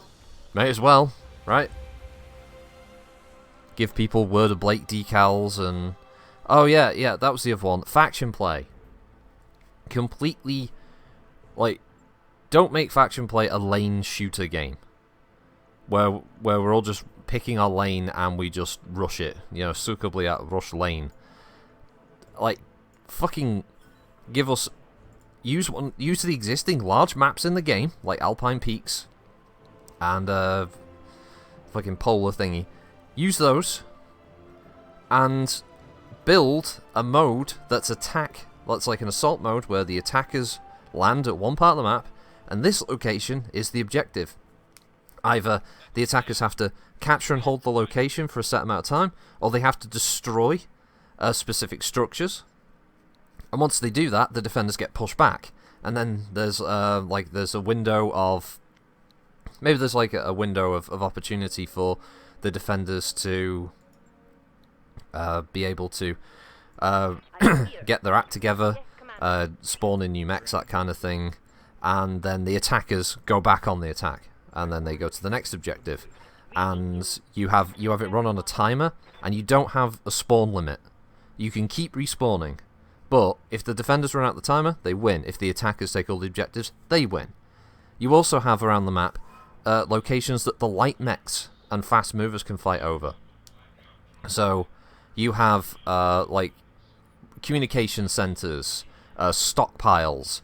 may as well, right? Give people Word of Blake decals and Oh yeah, that was the other one. Faction play. Completely, like, don't make faction play a lane shooter game. Where we're all just picking our lane and we just rush it. You know, suitably at rush lane. Like, fucking give us... Use the existing large maps in the game, like Alpine Peaks and fucking Polar thingy. Use those and build a mode that's like an assault mode where the attackers land at one part of the map and this location is the objective. Either the attackers have to capture and hold the location for a set amount of time, or they have to destroy specific structures. And once they do that, the defenders get pushed back. And then there's a window of... Maybe there's like a window of opportunity for the defenders to be able to get their act together, spawn in new mechs, that kind of thing. And then the attackers go back on the attack. And then they go to the next objective. And you have it run on a timer, and you don't have a spawn limit. You can keep respawning. But if the defenders run out the timer, they win. If the attackers take all the objectives, they win. You also have around the map locations that the light mechs and fast movers can fight over. So you have like communication centers, stockpiles,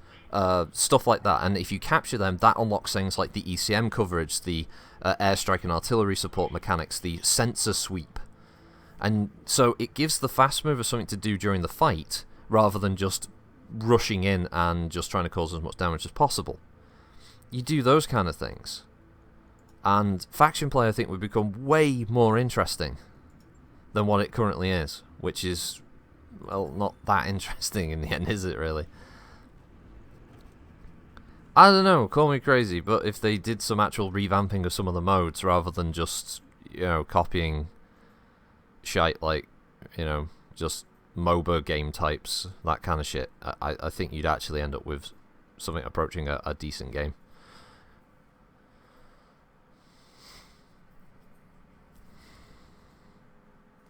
stuff like that. And if you capture them, that unlocks things like the ECM coverage, the airstrike and artillery support mechanics, the sensor sweep. And so it gives the fast mover something to do during the fight, rather than just rushing in and just trying to cause as much damage as possible. You do those kind of things. And faction play, I think, would become way more interesting than what it currently is. Which is, well, not that interesting in the end, is it really? I don't know, call me crazy, but if they did some actual revamping of some of the modes, rather than just, you know, copying shite like, you know, just MOBA game types, that kind of shit, I think you'd actually end up with something approaching a decent game.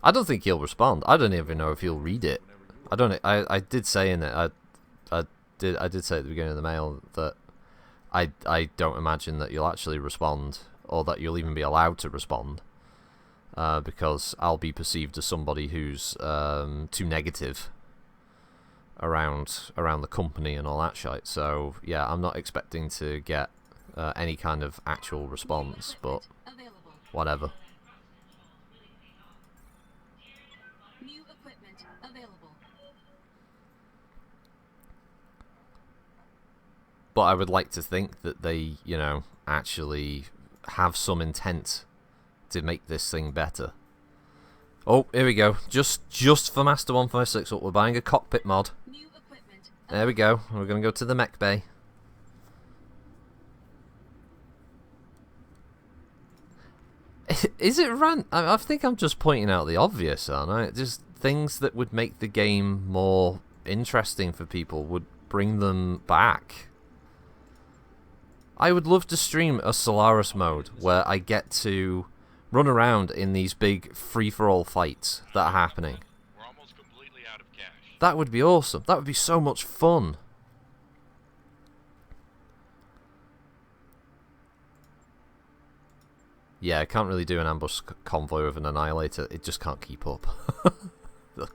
I don't think he'll respond. I don't even know if he'll read it. I did say in it. I did say at the beginning of the mail that I don't imagine that you'll actually respond, or that you'll even be allowed to respond. Because I'll be perceived as somebody who's too negative around the company and all that shit. So yeah, I'm not expecting to get any kind of actual response, but whatever. New equipment available. But I would like to think that they, you know, actually have some intent to make this thing better. Oh, here we go. Just for Master 156, we're buying a cockpit mod. New equipment. There we go. We're going to go to the mech bay. Is it run? I think I'm just pointing out the obvious, aren't I? Just things that would make the game more interesting for people, would bring them back. I would love to stream a Solaris mode where I get to run around in these big free-for-all fights that are happening. We're almost completely out of cash. That would be awesome. That would be so much fun. Yeah, I can't really do an ambush convoy with an Annihilator. It just can't keep up.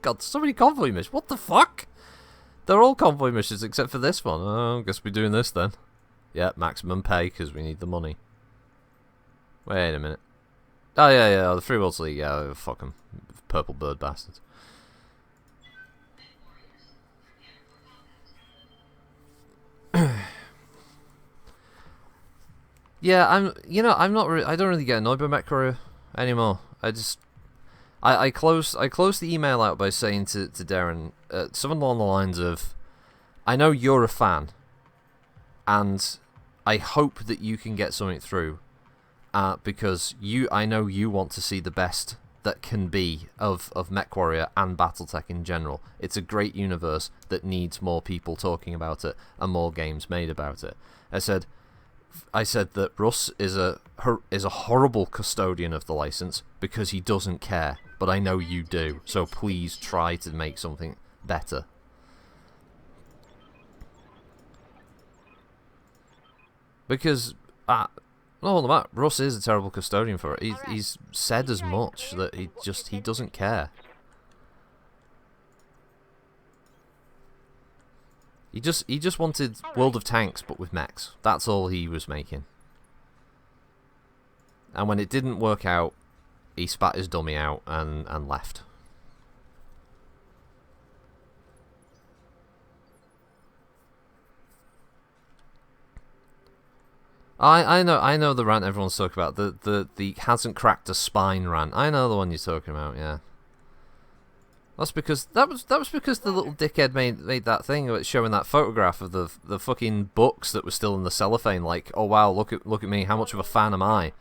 God, so many convoy missions. What the fuck? They're all convoy missions except for this one. Oh, I guess we're doing this then. Yeah, maximum pay because we need the money. Wait a minute. Oh, yeah, the Free Worlds League. Yeah, fuck them. Purple bird bastards. Yeah, I'm not I don't really get annoyed by MechWarrior anymore. I closed the email out by saying to Darren something along the lines of, I know you're a fan, and I hope that you can get something through, because I know you want to see the best that can be of MechWarrior and Battletech in general. It's a great universe that needs more people talking about it and more games made about it. I said that Russ is a horrible custodian of the license because he doesn't care. but I know you do. So please try to make something better. Because, no, the matter, Russ is a terrible custodian for it. He's said as much that he doesn't care. He just wanted World of Tanks, but with mechs. That's all he was making. And when it didn't work out, he spat his dummy out and left. I know the rant everyone's talking about. The hasn't cracked a spine rant. I know the one you're talking about, yeah. That's because that was because the little dickhead made that thing about showing that photograph of the fucking books that were still in the cellophane. Like, oh wow, look at me, how much of a fan am I?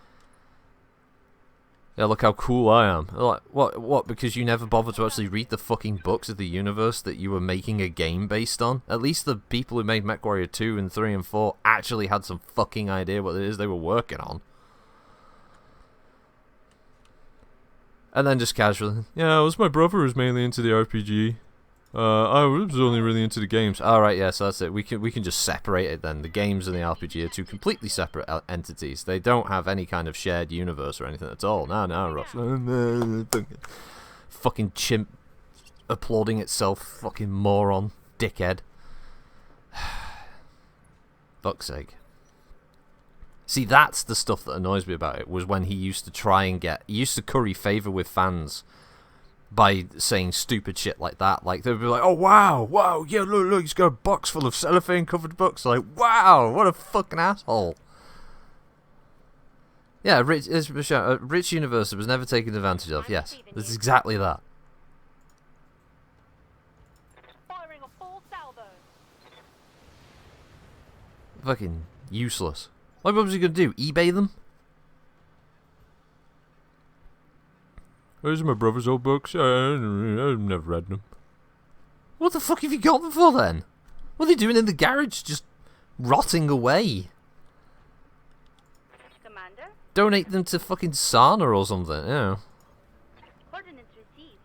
Yeah, look how cool I am. Like, what? Because you never bothered to actually read the fucking books of the universe that you were making a game based on? At least the people who made MechWarrior 2 and 3 and 4 actually had some fucking idea what it is they were working on. And then just casually, yeah, it was my brother who was mainly into the RPG. I was only really into the games. Alright, yeah, so that's it. We can just separate it then. The games and the RPG are two completely separate entities. They don't have any kind of shared universe or anything at all. No, Ross. Fucking chimp applauding itself. Fucking moron. Dickhead. Fuck's sake. See, that's the stuff that annoys me about it, was when he used to try and he used to curry favour with fans by saying stupid shit like that. Like, they'd be like, oh, wow, yeah, look, he's got a box full of cellophane-covered books. Like, wow, what a fucking asshole. Yeah, Rich Universe was never taken advantage of, yes. It's exactly that. Firing a full salvo. Fucking useless. What was he going to do, eBay them? Those are my brother's old books. I've never read them. What the fuck have you got them for then? What are they doing in the garage? Just rotting away. Commander, Donate them to fucking Sana or something, you know. coordinates received.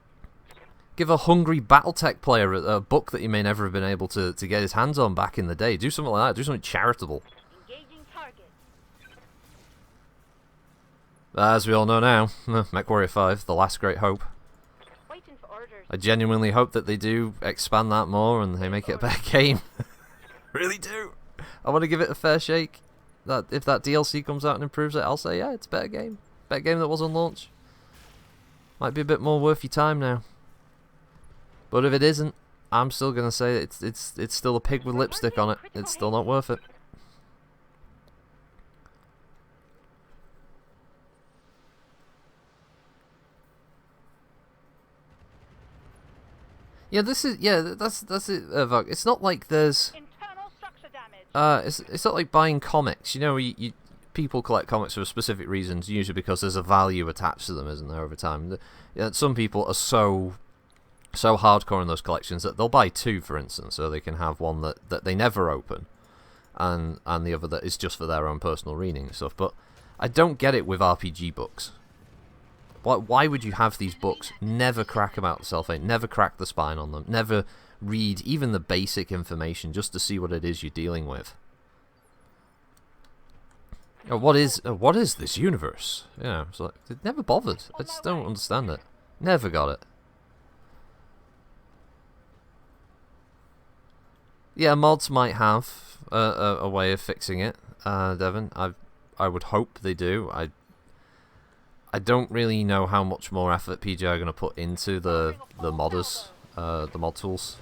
Give a hungry Battletech player a book that he may never have been able to get his hands on back in the day. Do something like that. Do something charitable. Engaging target. As we all know now, MechWarrior 5, the last great hope. Waiting for orders. I genuinely hope that they do expand that more and they make it a better game. Really do. I want to give it a fair shake. That if that DLC comes out and improves it, I'll say, yeah, it's a better game. Better game that was on launch. Might be a bit more worth your time now. But if it isn't, I'm still gonna say it's still a pig with lipstick on it. It's still not worth it. Yeah, that's it, Vug. It's not like there's Internal structure damage. it's not like buying comics. You know, people collect comics for specific reasons, usually because there's a value attached to them, isn't there, over time? Some people are so hardcore in those collections that they'll buy two, for instance, so they can have one that they never open, and the other that is just for their own personal reading and stuff. But I don't get it with RPG books. Why would you have these books, never crack them out the cellophane, never crack the spine on them, never read even the basic information just to see what it is you're dealing with? What is this universe? Yeah, it's like, they never bothered. I just don't understand it. Never got it. Yeah, mods might have a way of fixing it, Devon. I would hope they do. I don't really know how much more effort PG are going to put into the modders, the mod tools.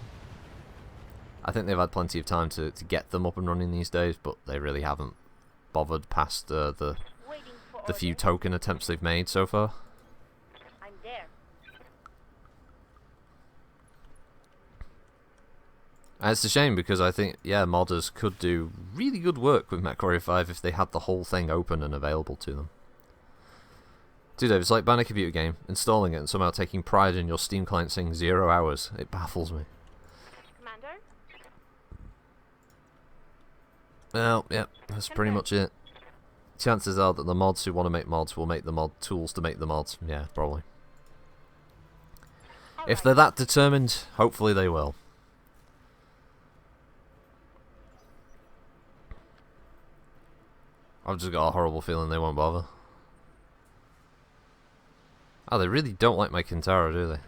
I think they've had plenty of time to get them up and running these days, but they really haven't bothered past the few token attempts they've made so far. I'm there. And it's a shame because I think, yeah, modders could do really good work with MechWarrior 5 if they had the whole thing open and available to them. Dude, it's like buying a computer game, installing it, and somehow taking pride in your Steam client saying 0 hours. It baffles me. Commander, Well, yeah, that's pretty much it. Chances are that the mods who want to make mods will make the mod tools to make the mods. Yeah, probably. If they're that determined, hopefully they will. I've just got a horrible feeling they won't bother. Oh, they really don't like my Kintaro, do they?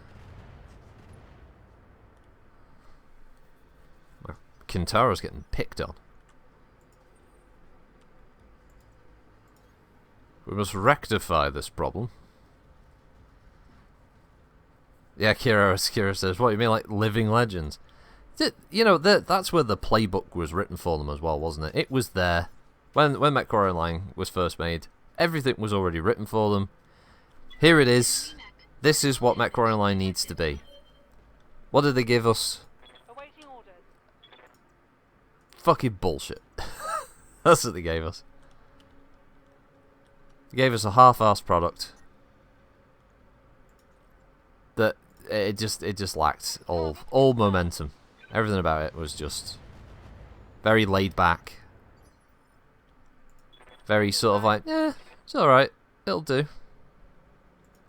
My Kintaro's getting picked on. We must rectify this problem. Yeah, Kira says, what do you mean, like living legends? You know, that's where the playbook was written for them as well, wasn't it? It was there. When MechWarrior Online was first made, everything was already written for them. Here it is. This is what MechWarrior Online needs to be. What did they give us? Awaiting orders. Fucking bullshit. That's what they gave us. They gave us a half-assed product that it just lacked all momentum. Everything about it was just very laid back. Very sort of like, yeah, it's alright, it'll do.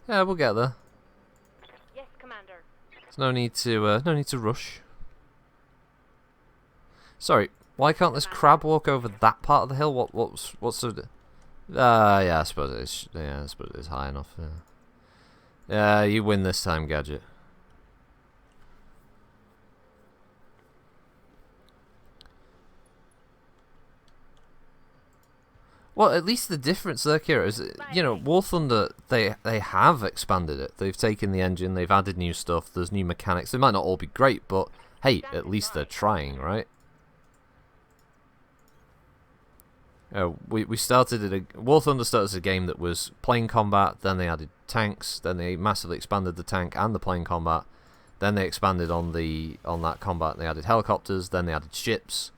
Yeah, we'll get there. Yes, Commander. There's no need to rush. Sorry, why can't this crab walk over that part of the hill? What's the? Yeah, I suppose it's high enough. Yeah, you win this time, Gadget. Well, at least the difference there, Kira, is, you know, War Thunder, they have expanded it. They've taken the engine, they've added new stuff, there's new mechanics. They might not all be great, but hey, at least they're trying, right? We started at War Thunder started as a game that was plane combat, then they added tanks, then they massively expanded the tank and the plane combat, then they expanded on that combat, and they added helicopters, then they added ships.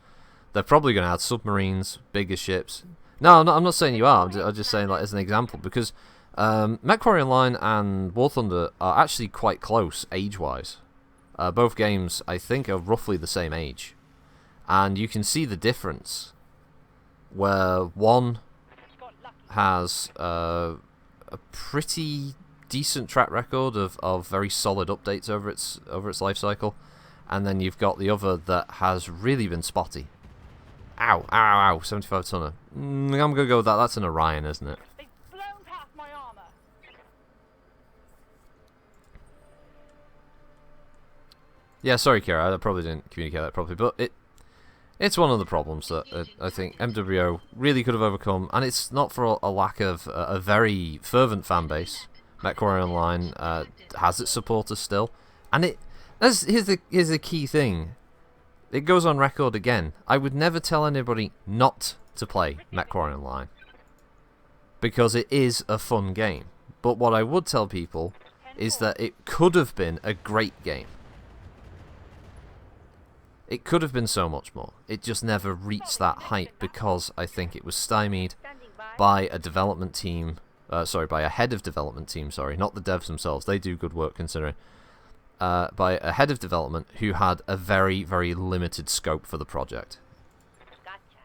They're probably going to add submarines, bigger ships. No, I'm not saying you are. I'm just saying, like, as an example, because MechWarrior Online and War Thunder are actually quite close age-wise. Both games, I think, are roughly the same age, and you can see the difference. Where one has a pretty decent track record of very solid updates over its life cycle, and then you've got the other that has really been spotty. Ow, ow, ow, 75 tonner. I'm going to go with that. That's an Orion, isn't it? They've blown past my armor. Yeah, sorry, Kira. I probably didn't communicate that properly, but it's one of the problems that I think MWO really could have overcome, and it's not for a lack of a very fervent fan base. MechWarrior Online has its supporters still, and here's the key thing. It goes on record again. I would never tell anybody not to play MechWarrior Online, because it is a fun game. But what I would tell people is that it could have been a great game. It could have been so much more. It just never reached that height because I think it was stymied by a development team. By a head of development team. Sorry, not the devs themselves. They do good work considering. By a head of development who had a very, very limited scope for the project.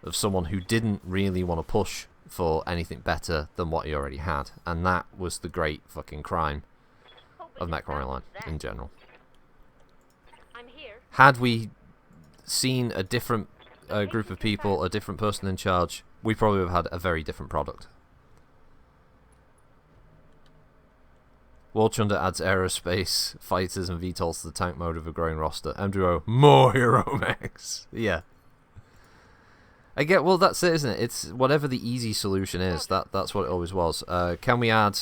Of someone who didn't really want to push for anything better than what he already had. And that was the great fucking crime of MechWarrior Online in general. Had we seen a different group of people, a different person in charge, we probably would have had a very different product. War Thunder adds aerospace, fighters and VTOLs to the tank mode of a growing roster. MWO, more hero mechs. Yeah. I get, well, that's it, isn't it? It's whatever the easy solution is. That's what it always was. Can we add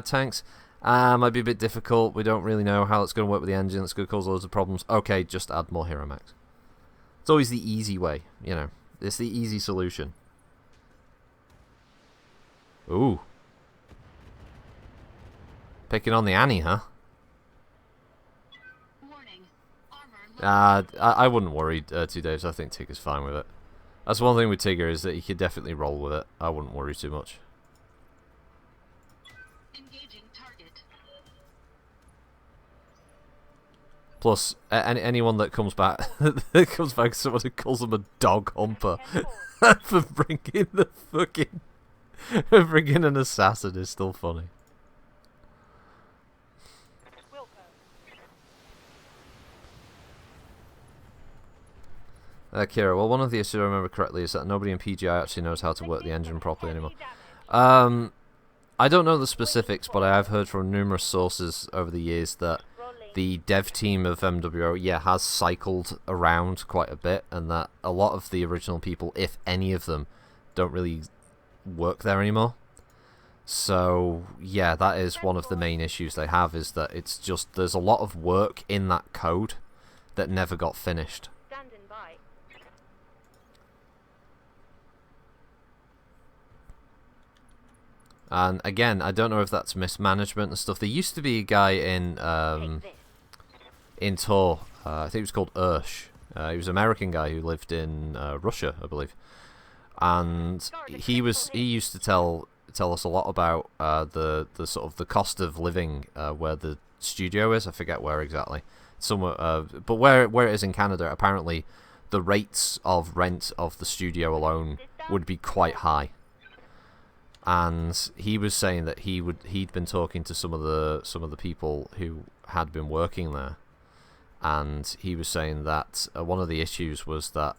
tanks? Might be a bit difficult. We don't really know how it's going to work with the engine. It's going to cause loads of problems. Okay, just add more hero mechs. It's always the easy way, you know. It's the easy solution. Ooh. Picking on the Annie, huh? I wouldn't worry, 2 days. I think Tigger's fine with it. That's one thing with Tigger, is that he could definitely roll with it. I wouldn't worry too much. Engaging target. Plus, anyone that comes back, someone who calls him a dog humper for bringing the fucking, bringing an assassin is still funny. Kira, well, one of the issues I remember correctly is that nobody in PGI actually knows how to work the engine properly anymore. I don't know the specifics, but I have heard from numerous sources over the years that the dev team of MWO, has cycled around quite a bit, and that a lot of the original people, if any of them, don't really work there anymore. So, yeah, that is one of the main issues they have, is that it's just, there's a lot of work in that code that never got finished. Standing by. And again, I don't know if that's mismanagement and stuff. There used to be a guy in Tor, I think he was called Ursh. He was an American guy who lived in Russia, I believe. And he used to tell us a lot about the sort of the cost of living where the studio is. I forget where exactly. Somewhere, but where it is in Canada, apparently the rates of rent of the studio alone would be quite high. And he was saying that he'd been talking to some of the people who had been working there, and he was saying that one of the issues was that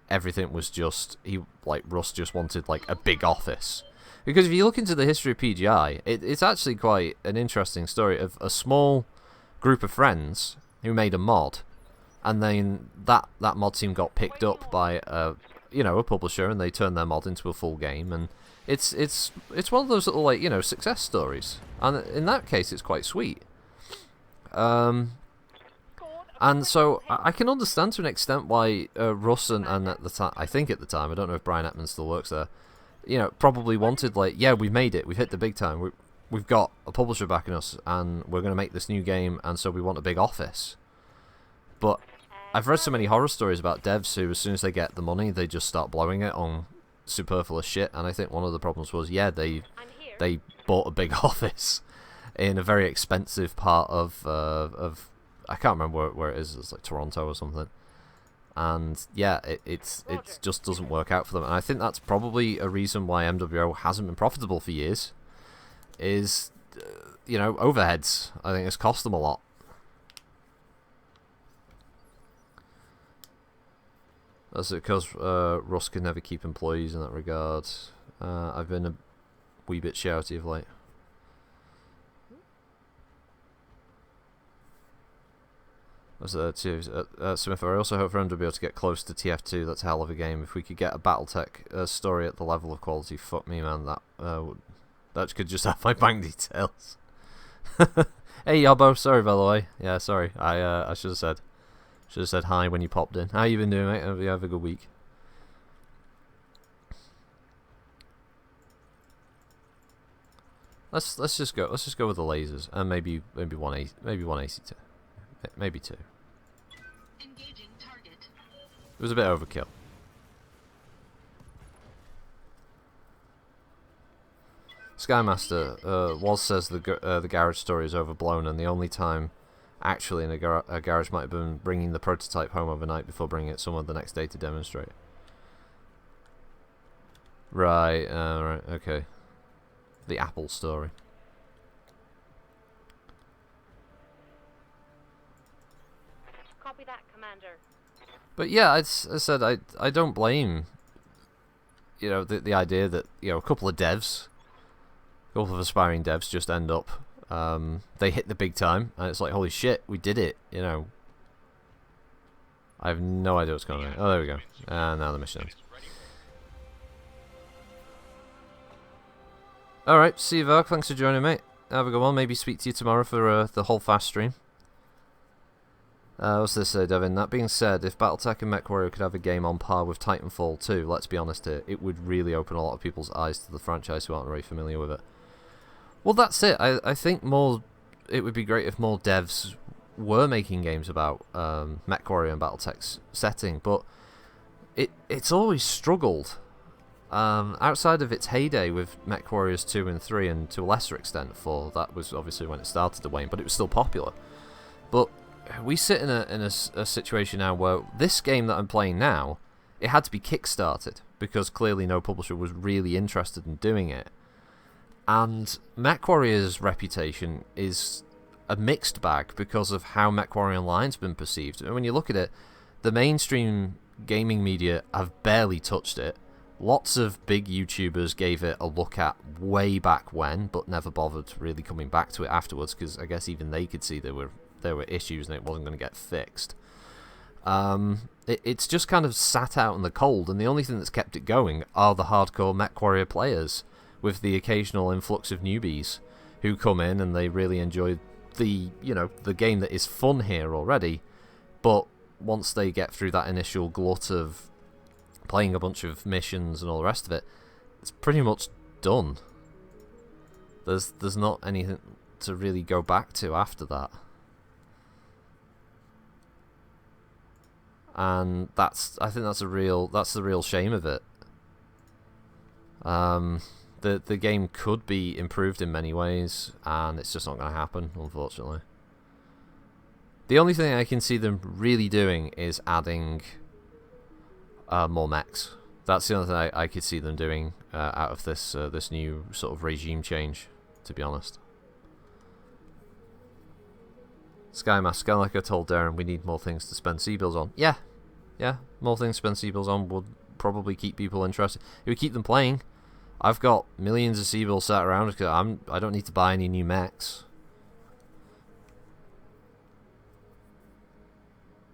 everything was just Russ just wanted like a big office. Because if you look into the history of PGI, it's actually quite an interesting story of a small group of friends who made a mod, and then that mod team got picked up by a publisher, and they turned their mod into a full game, and it's one of those little success stories, and in that case it's quite sweet. And so I can understand to an extent why Russ and at the time, I think at the time, I don't know if Brian Epman still works there, probably wanted we've made it, we've hit the big time, we've got a publisher backing us, and we're going to make this new game, and so we want a big office. But I've read so many horror stories about devs who, as soon as they get the money, they just start blowing it on superfluous shit, and I think one of the problems was, they bought a big office in a very expensive part of I can't remember where it is. It's like Toronto or something. And yeah, it just doesn't work out for them. And I think that's probably a reason why MWO hasn't been profitable for years. Is overheads. I think it's cost them a lot. That's because Russ can never keep employees in that regard. I've been a wee bit shouty of late. Smith, I also hope for him to be able to get close to TF2. That's a hell of a game. If we could get a Battletech story at the level of quality, fuck me, man. That could just have my bank details. Hey, Yobbo. Sorry, by the way. Yeah, sorry. I should have said hi when you popped in. How you been doing, mate? Hope you have a good week. Let's just go with the lasers, and maybe one AC2. Maybe two. Engaging target. It was a bit overkill. Skymaster, Waz says the garage story is overblown, and the only time actually in a garage might have been bringing the prototype home overnight before bringing it somewhere the next day to demonstrate. Right, okay. The Apple story. Copy that, Commander. But yeah, I said I don't blame the idea that a couple of aspiring devs just end up they hit the big time, and it's like, holy shit, we did it. I have no idea what's going on. Oh, there we go. And now the mission ends. Alright, see you, Vark. Thanks for joining, mate. Have a good one. Maybe speak to you tomorrow for the whole fast stream. What's this say, Devin? That being said, if Battletech and MechWarrior could have a game on par with Titanfall 2, let's be honest here, it would really open a lot of people's eyes to the franchise who aren't very familiar with it. Well, that's it. I think it would be great if more devs were making games about MechWarrior and Battletech's setting, but it's always struggled. Outside of its heyday with MechWarriors 2 and 3, and to a lesser extent 4, that was obviously when it started to wane, but it was still popular. But we sit in a situation now where this game that I'm playing now, it had to be kickstarted, because clearly no publisher was really interested in doing it. And MechWarrior's reputation is a mixed bag because of how MechWarrior Online's been perceived. And when you look at it, the mainstream gaming media have barely touched it. Lots of big YouTubers gave it a look at way back when, but never bothered really coming back to it afterwards, because I guess even they could see there were issues and it wasn't going to get fixed. It's just kind of sat out in the cold, and the only thing that's kept it going are the hardcore MechWarrior players, with the occasional influx of newbies who come in and they really enjoy the game that is fun here already, but once they get through that initial glut of playing a bunch of missions and all the rest of it, it's pretty much done. There's not anything to really go back to after that. And I think that's the real shame of it. The game could be improved in many ways, and it's just not going to happen, unfortunately. The only thing I can see them really doing is adding more mechs. That's the only thing I could see them doing out of this new sort of regime change, to be honest. Skymask, like I told Darren, we need more things to spend C-bills on. Yeah, more things to spend C-bills on would probably keep people interested. It would keep them playing. I've got millions of C-bills sat around because I don't need to buy any new mechs.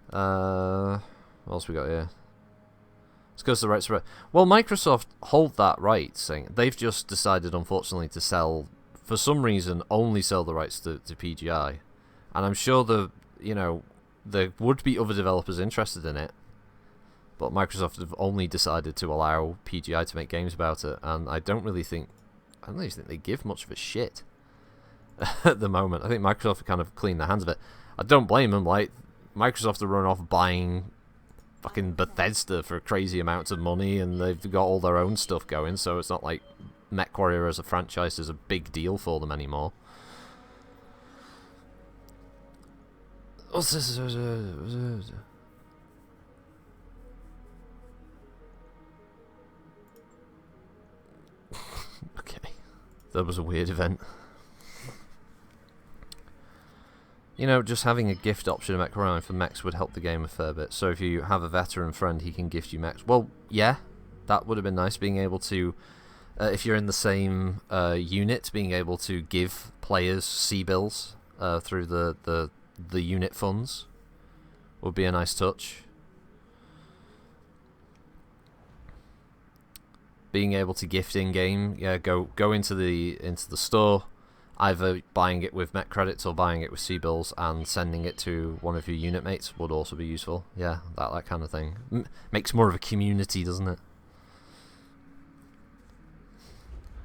What else we got here? Let's go to the rights. Well, Microsoft hold that right, saying they've just decided, unfortunately, to sell, for some reason, only sell the rights to PGI. And I'm sure there would be other developers interested in it, but Microsoft have only decided to allow PGI to make games about it, and I don't really think they give much of a shit at the moment. I think Microsoft have kind of cleaned their hands of it. I don't blame them. Like, Microsoft have run off buying fucking Bethesda for crazy amounts of money, and they've got all their own stuff going, so it's not like MechWarrior as a franchise is a big deal for them anymore. What's this? Okay. That was a weird event. Just having a gift option in MechWarrior for mechs would help the game a fair bit. So if you have a veteran friend, he can gift you mechs. Well, yeah, that would have been nice, being able to, if you're in the same unit, being able to give players C-bills through the unit funds would be a nice touch. Being able to gift in game, go into the store, either buying it with mech credits or buying it with C-bills and sending it to one of your unit mates would also be useful. Yeah, that kind of thing makes more of a community, doesn't it?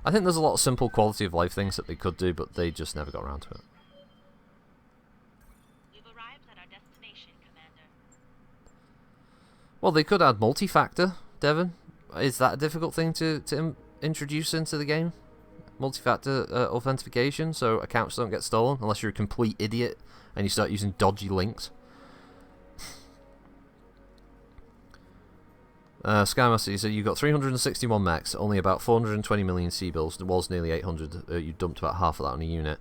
I think there's a lot of simple quality of life things that they could do, but they just never got around to it. Well, they could add multi-factor, Devon. Is that a difficult thing to introduce into the game? Multi-factor authentication, so accounts don't get stolen, unless you're a complete idiot and you start using dodgy links. Skymaster, so you've got 361 mechs, only about 420 million C-bills. There was nearly 800. You dumped about half of that on a unit.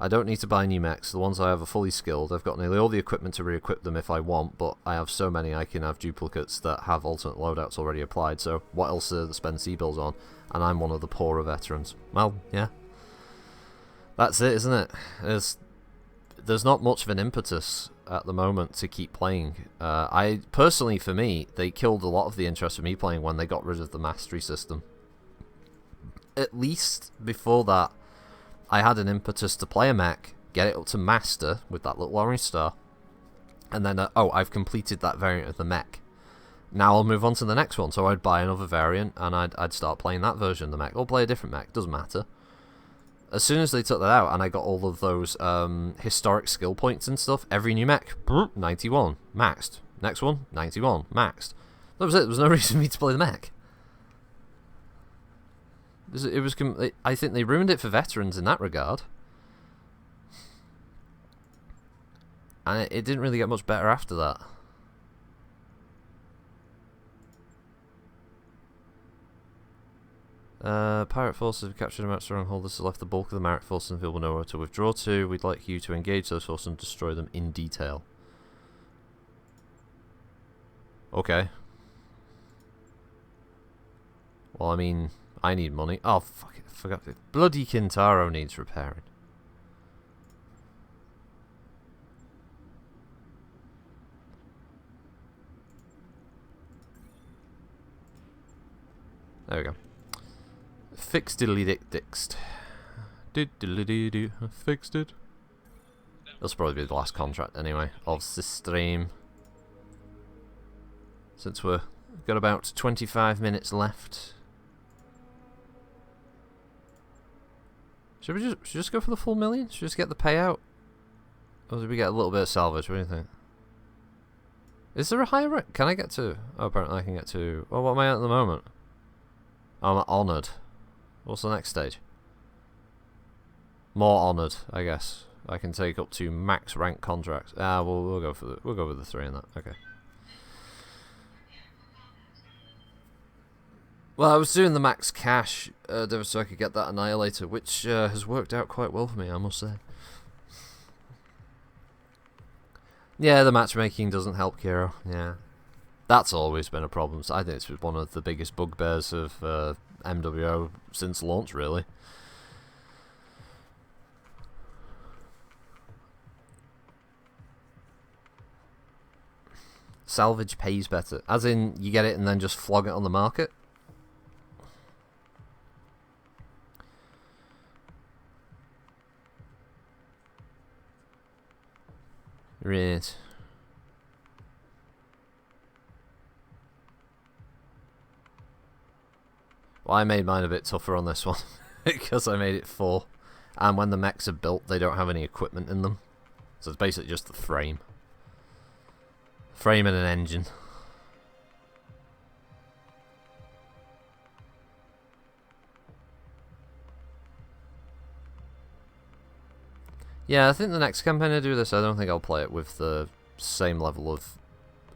I don't need to buy new mechs. The ones I have are fully skilled. I've got nearly all the equipment to re-equip them if I want, but I have so many I can have duplicates that have alternate loadouts already applied, so what else to spend C-bills on? And I'm one of the poorer veterans. Well, yeah. That's it, isn't it? There's not much of an impetus at the moment to keep playing. I personally, for me, they killed a lot of the interest of me playing when they got rid of the mastery system. At least before that, I had an impetus to play a mech, get it up to master with that little orange star, and then, I've completed that variant of the mech. Now I'll move on to the next one, so I'd buy another variant, and I'd start playing that version of the mech, or play a different mech, doesn't matter. As soon as they took that out, and I got all of those historic skill points and stuff, every new mech, 91, maxed. Next one, 91, maxed. That was it, there was no reason for me to play the mech. I think they ruined it for veterans in that regard. And it didn't really get much better after that. Pirate forces have captured a Marit stronghold. This has left the bulk of the Marit forces in the field with nowhere to withdraw to. We'd like you to engage those forces and destroy them in detail. Okay. Well, I mean, I need money. Oh, fuck it. I forgot. Bloody Kintaro needs repairing. There we go. Fix diddly dick dixt. Diddly doo. Fixed it. That'll probably be the last contract anyway of this stream. Since we've got about 25 minutes left. Should we just go for the full million? Should we just get the payout? Or did we get a little bit of salvage? What do you think? Is there a higher rate? Can I get to... Oh, apparently I can get to... Oh, what am I at the moment? I'm honoured. What's the next stage? More honoured, I guess. I can take up to max rank contracts. Ah, we'll go for we'll go with the 3 in that. Okay. Well, I was doing the max cash so I could get that annihilator, which has worked out quite well for me, I must say. Yeah, the matchmaking doesn't help, Kiro. Yeah, that's always been a problem. So I think it's one of the biggest bugbears of MWO since launch, really. Salvage pays better, as in you get it and then just flog it on the market. Right. Well, I made mine a bit tougher on this one because I made it 4, and when the mechs are built, they don't have any equipment in them, so it's basically just the frame. Frame and an engine. Yeah, I think the next campaign I do this, I don't think I'll play it with the same level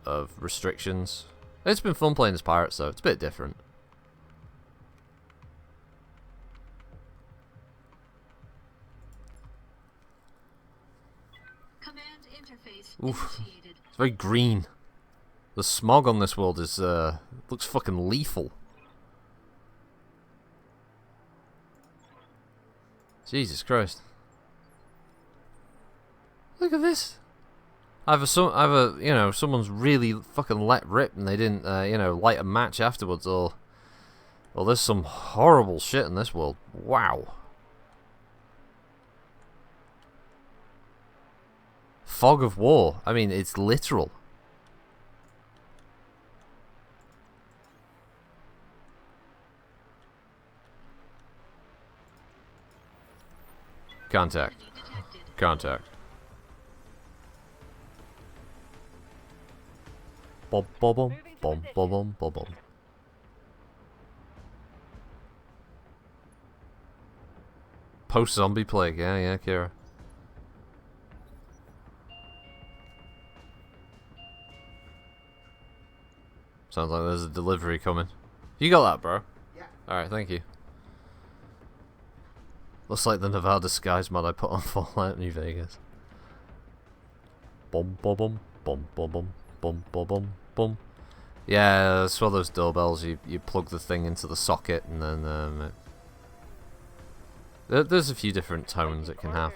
of restrictions. It's been fun playing as pirates though, it's a bit different. Command interface Oof. initiated. It's very green. The smog on this world is looks fucking lethal. Jesus Christ. Look at this. Either you know, someone's really fucking let rip and they didn't you know, light a match afterwards, or there's some horrible shit in this world. Wow. Fog of war. I mean, it's literal. Contact. Enemy detected. Contact. Bom bom bom bom bom bom bom bom. Post zombie plague. Yeah, Kira. Sounds like there's a delivery coming. You got that, bro? Yeah. Alright, thank you. Looks like the Nevada Skies mod I put on Fallout New Vegas. Bum bum bum bum bum bum bum bum bum bum. Yeah, it's one of those doorbells. You plug the thing into the socket and then there's a few different tones it can have.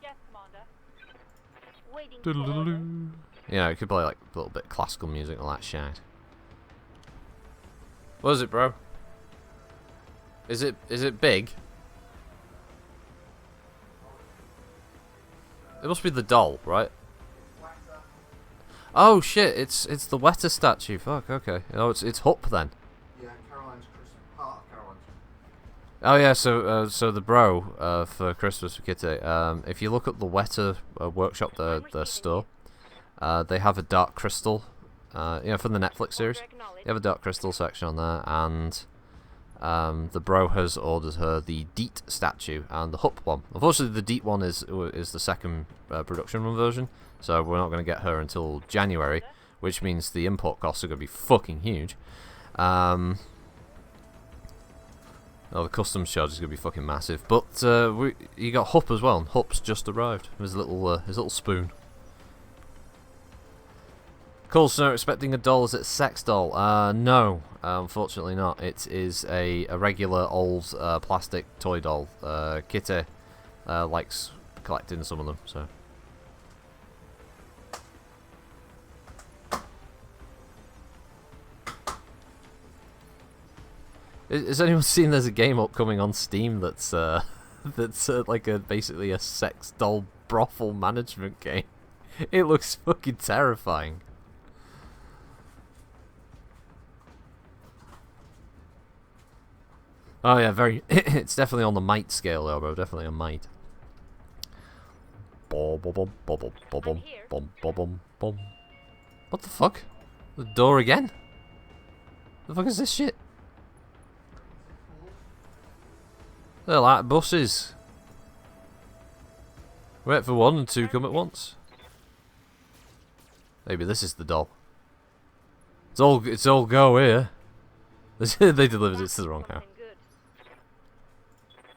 Yes, Commander. Waiting for Doodle-doodle-doo. orders. Yeah, it could play like a little bit of classical music and all that shit. What is it, bro? Is it big? It must be the doll, right? Oh shit! It's the Wetter statue. Fuck. Okay. Oh, it's Hup then. Yeah, Caroline's Christmas. Part of Caroline's. Oh yeah. So the bro for Christmas for Kitty. If you look at the Wetter workshop, the store, they have a dark crystal. You know, from the Netflix series, they have a dark crystal section on there, and the bro has ordered her the Deet statue and the Hup one. Unfortunately, the Deet one is the second production run version, so we're not going to get her until January, which means the import costs are going to be fucking huge. Oh, the customs charge is going to be fucking massive. But you got Hup as well, and Hup's just arrived. His little spoon. Coulson, expecting a doll. Is it a sex doll? No, unfortunately not. It is a regular old plastic toy doll. Kitty likes collecting some of them, so. Has anyone seen there's a game upcoming on Steam that's like basically a sex doll brothel management game? It looks fucking terrifying. Oh yeah, very. It's definitely on the might scale, though, bro. Definitely a might. Bom bom bom bom bom bom bom bom bom bom. What the fuck? The door again? The fuck is this shit? They're like buses. Wait for one and two come at once. Maybe this is the doll. It's all go here. They delivered it to the wrong house.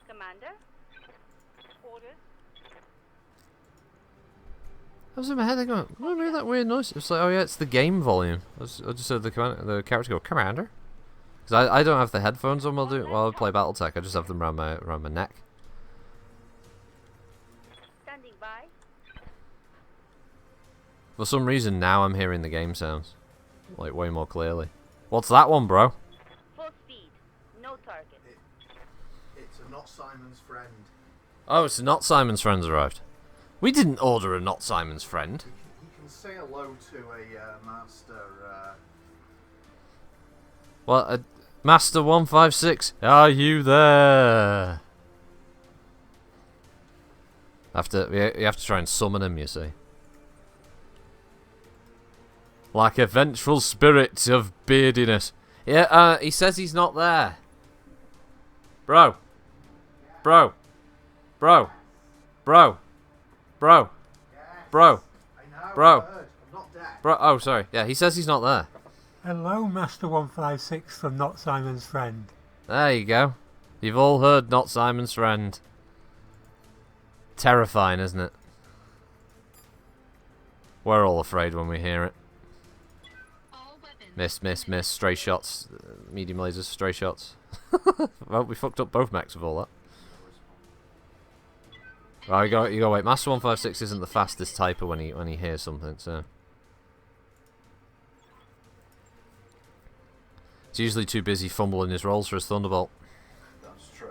Commander? Orders? I was in my head, going, what made that weird noise? It's like, oh yeah, it's the game volume. I just heard the character go, Commander. Because I don't have the headphones on while I play Battletech. I just have them around my neck. Standing by. For some reason, now I'm hearing the game sounds. Like, way more clearly. What's that one, bro? Full speed. No target. It's a not Simon's friend. Oh, it's not Simon's friend's arrived. We didn't order a not Simon's friend. You can say hello to a master. What? Master 156, are you there? You have to try and summon him, you see. Like a vengeful spirit of beardiness. Yeah, he says he's not there. Bro. Bro. Bro. Bro. Bro. Bro. Bro. I'm not dead. Bro. Oh, sorry. Yeah, he says he's not there. Hello, Master 156 from Not Simon's Friend. There you go. You've all heard Not Simon's Friend. Terrifying, isn't it? We're all afraid when we hear it. Miss. Stray shots. Medium lasers, stray shots. Well, we fucked up both mechs with all that. Right, you go wait. Master 156 isn't the fastest typer when he hears something, so. He's usually too busy fumbling his rolls for his Thunderbolt. That's true.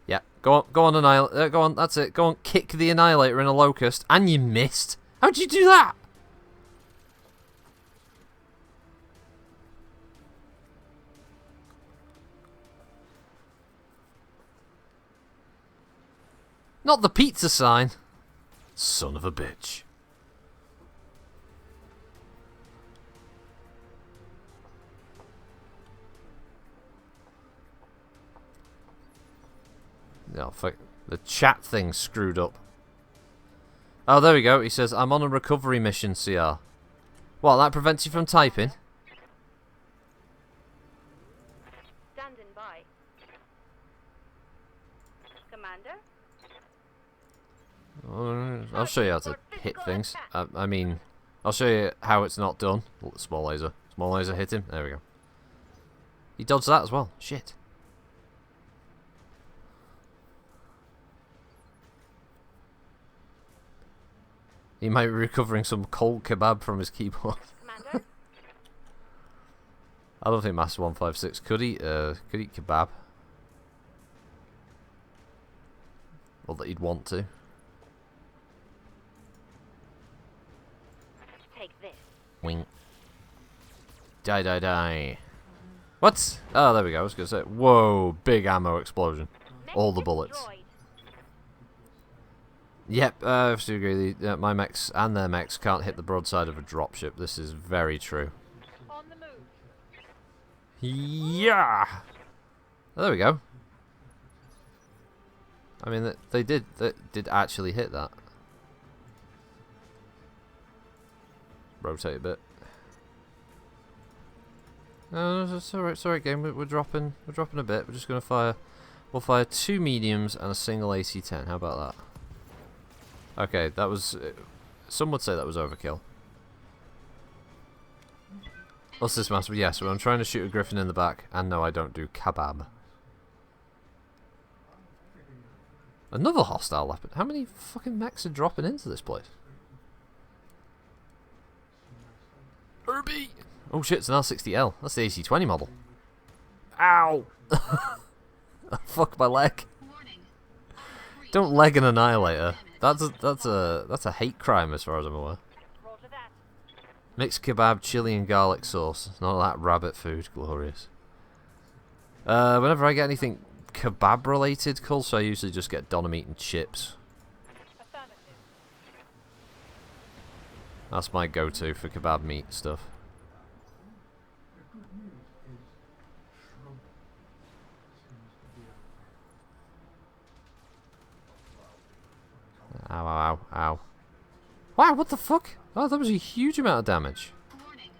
Yeah, go on, Annihilate. Go on, that's it. Go on, kick the Annihilator in a Locust, and you missed. How'd you do that? Not the pizza sign. Son of a bitch. No, fuck. The chat thing screwed up. Oh, there we go. He says, I'm on a recovery mission, CR. What, that prevents you from typing? Standing by. Commander? I'll show you how to hit things. I mean, I'll show you how it's not done. Small laser. Small laser hit him. There we go. He dodged that as well. Shit. He might be recovering some cold kebab from his keyboard. Commander? I don't think Master 156 could eat kebab. Or that he'd want to. Take this. Wink. Die. What? Oh, there we go. I was going to say, whoa, big ammo explosion. All the bullets. Destroyed. Yep, I have to agree. My mechs and their mechs can't hit the broadside of a dropship. This is very true. On the move. Yeah! Oh, there we go. I mean, they did actually hit that. Rotate a bit. No, it's alright, game. We're dropping a bit. We're just gonna fire. We'll fire 2 mediums and a single AC-10. How about that? Okay, that was... some would say that was overkill. What's this, Master? Yes, I'm trying to shoot a griffin in the back, and no, I don't do kebab. Another hostile leopard. How many fucking mechs are dropping into this place? Herbie! Oh shit, it's an R60L. That's the AC-20 model. Ow! Fuck my leg. Don't leg an annihilator. That's a hate crime as far as I'm aware. Roger that. Mixed kebab, chili and garlic sauce. None of that rabbit food. Glorious. Whenever I get anything kebab related, so I usually just get doner meat and chips. Affirmative. That's my go-to for kebab meat stuff. Ow, ow, ow, ow. Wow, what the fuck? Oh, that was a huge amount of damage. Warning.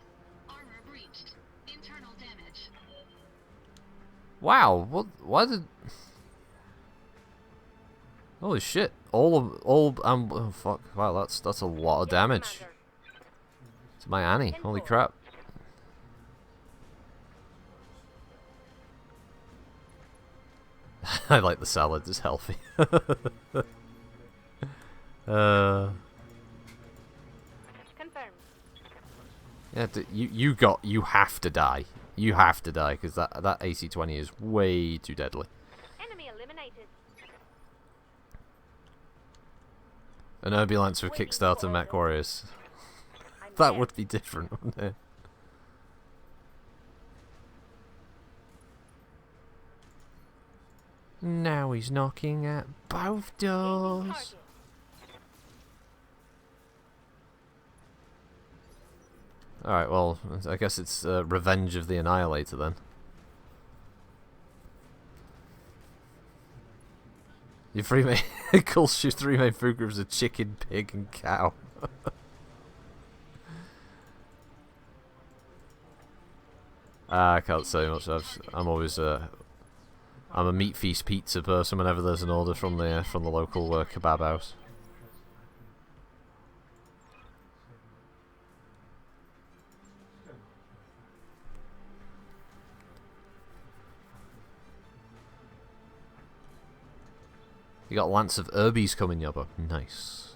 Armor breached. Internal damage. Wow, what? Why did... Holy shit. Oh fuck. Wow, that's a lot of damage. It's my Annie. Holy crap. I like the salad. It's healthy. Confirmed. Yeah, you have to die. You have to die because that AC-20 is way too deadly. Enemy eliminated. An Urbulance with Kickstarter Mech Warriors. I'm That dead. would be different, wouldn't it? Now he's knocking at both doors. Target. Alright, well, I guess it's Revenge of the Annihilator then. Your three main calls your three main food groups are chicken, pig, and cow. I can't say much. I'm always I'm a meat feast pizza person whenever there's an order from the local kebab house. You got Lance of Herbies coming, Yobbo. Nice.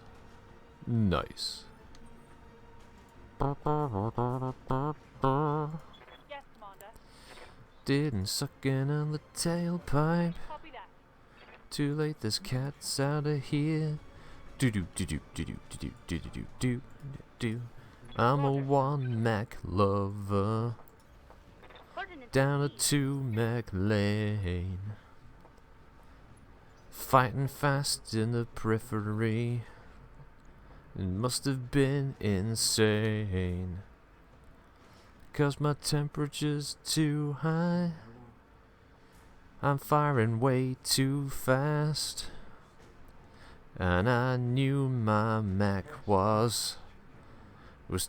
Nice. Yes, Commander. Didn't suck in on the tailpipe. Copy that. Too late, this cat's out of here. Do do do do do do do do do do do do. I'm a one mech lover. Coordinates Down a received. 2 mech lane. Fighting fast in the periphery. It must have been insane. 'Cause my temperature's too high. I'm firing way too fast. And I knew my mech was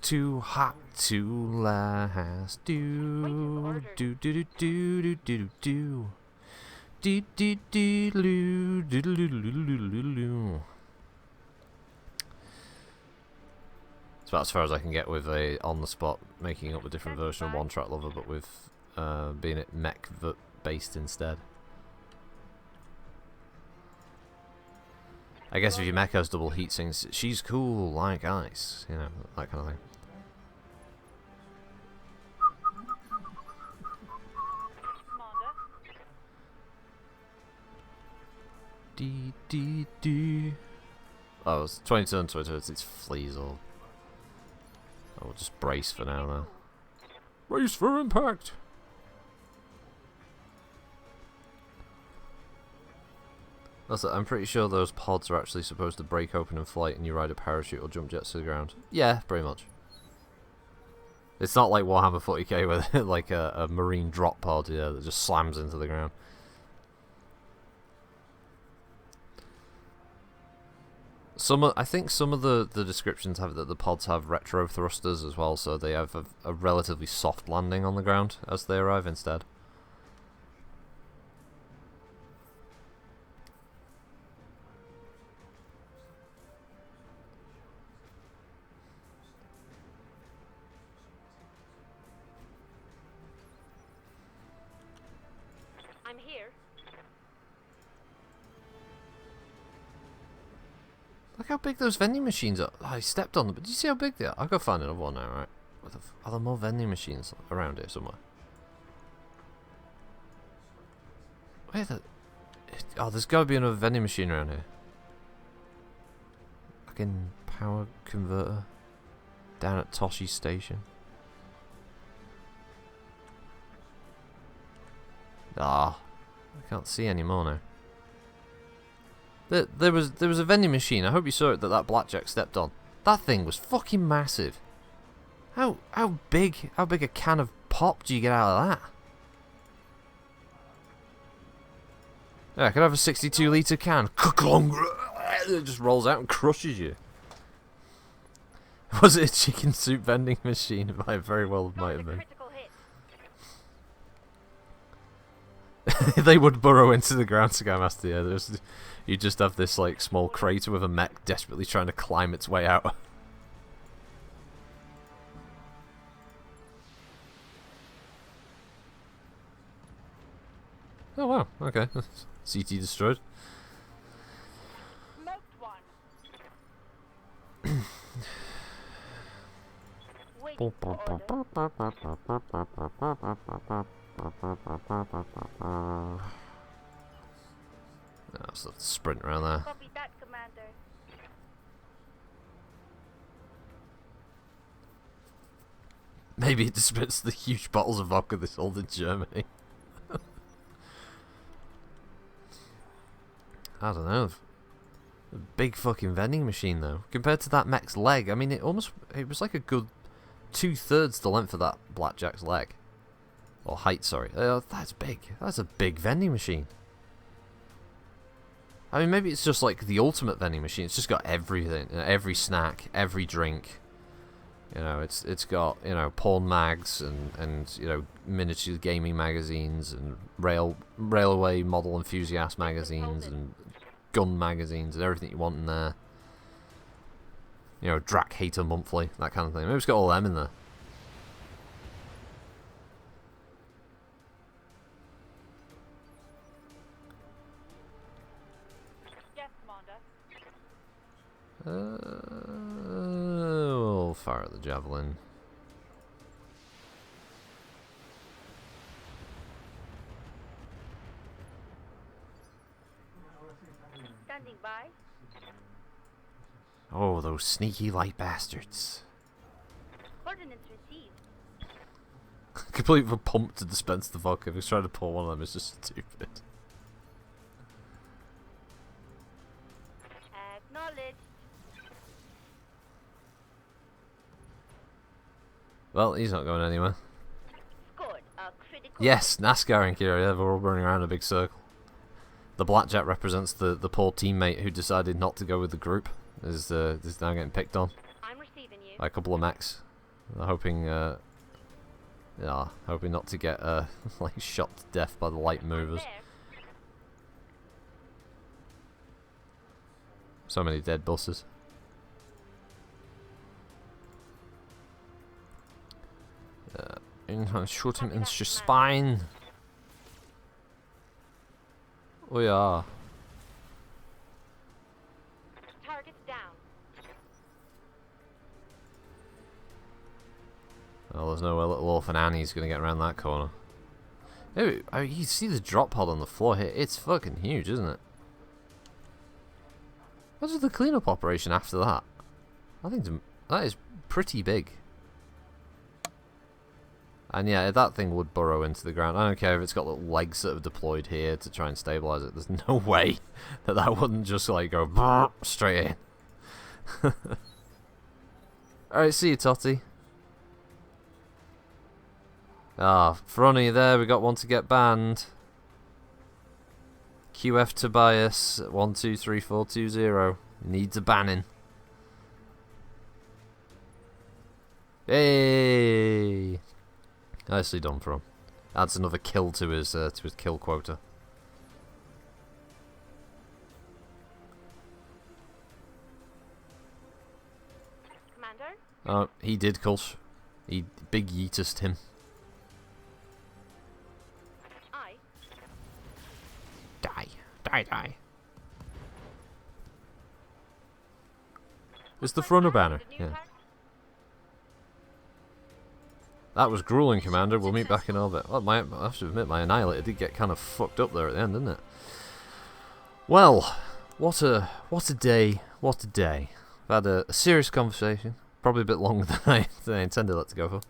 too hot to last. Do do do do do do do do. Dee dee dee loo doo doo doo doo doo doo. It's about as far as I can get with a on the spot making up a different version of One Track Lover, but with being it mech based instead. I guess if your mech has double heat sinks, she's cool like ice, you know, that kind of thing. Commander. Dee dee dee. Oh, it's 22 on Twitter, it's fleas all. Oh, we'll just brace for now, though. Brace for impact! That's it, I'm pretty sure those pods are actually supposed to break open in flight and you ride a parachute or jump jets to the ground. Yeah, pretty much. It's not like Warhammer 40k where like a marine drop pod, yeah, that just slams into the ground. I think some of the descriptions have that the pods have retro thrusters as well, so they have a relatively soft landing on the ground as they arrive instead. I'm here. Look how big those vending machines are. I stepped on them, but do you see how big they are? I'll go find another one now, right? Are there more vending machines around here somewhere? Where the... Oh, there's got to be another vending machine around here. Fucking power converter. Down at Toshi Station. Ah, I can't see any more now. There was a vending machine. I hope you saw it that Blackjack stepped on. That thing was fucking massive. How big a can of pop do you get out of that? Yeah, I could have a 62-litre can. It just rolls out and crushes you. Was it a chicken soup vending machine? It might very well might have been. Critical hit. They would burrow into the ground, Skymaster. Yeah, you just have this like small crater with a mech desperately trying to climb its way out. Oh wow, okay. CT destroyed. Smoked one. Waiting for orders. Let's sprint around there. Copy that, Commander. Maybe it dispenses the huge bottles of vodka they sold in Germany. I don't know. A big fucking vending machine though. Compared to that mech's leg, I mean it was like a good 2/3 the length of that Blackjack's leg. Or height, sorry. That's big. That's a big vending machine. I mean, maybe it's just like the ultimate vending machine. It's just got everything, every snack, every drink. You know, it's got, you know, porn mags and you know, miniature gaming magazines and railway model enthusiast magazines and gun magazines and everything you want in there. You know, Drac Hater Monthly, that kind of thing. Maybe it's got all them in there. Yes, Commander. We'll fire at the javelin. Standing by. Oh, those sneaky light bastards. Ordnance received. Completely pumped to dispense the vodka. If he's trying to pour one of them, it's just stupid. Acknowledged. Well, he's not going anywhere. Scored a critical. Yes, NASCAR and Kira, yeah, we're all running around in a big circle. The Blackjack represents the poor teammate who decided not to go with the group. Is now getting picked on I'm receiving you. by a couple of mechs. Hoping not to get like shot to death by the light movers. There. So many dead buses. Shoot him in the spine. Oh yeah. Targets down. Well, there's no way little orphan Annie's gonna get around that corner. Hey, you see the drop pod on the floor here? It's fucking huge, isn't it? What's the cleanup operation after that? I think that is pretty big. And yeah, that thing would burrow into the ground. I don't care if it's got little legs that have deployed here to try and stabilize it. There's no way that wouldn't just like go straight in. Alright, see you, Totty. Ah, Fronny there, we got one to get banned. QF Tobias 123420 needs a banning. Hey! Nicely done for him. Adds another kill to his kill quota. Commander? Oh, he did, Kulsh. He big yeetest him. I. Die. It's the frontal banner. Yeah. That was grueling, Commander. We'll meet back in orbit. Well, I have to admit, my Annihilator did get kind of fucked up there at the end, didn't it? Well, what a day. What a day. I've had a serious conversation. Probably a bit longer than I intended that to go for.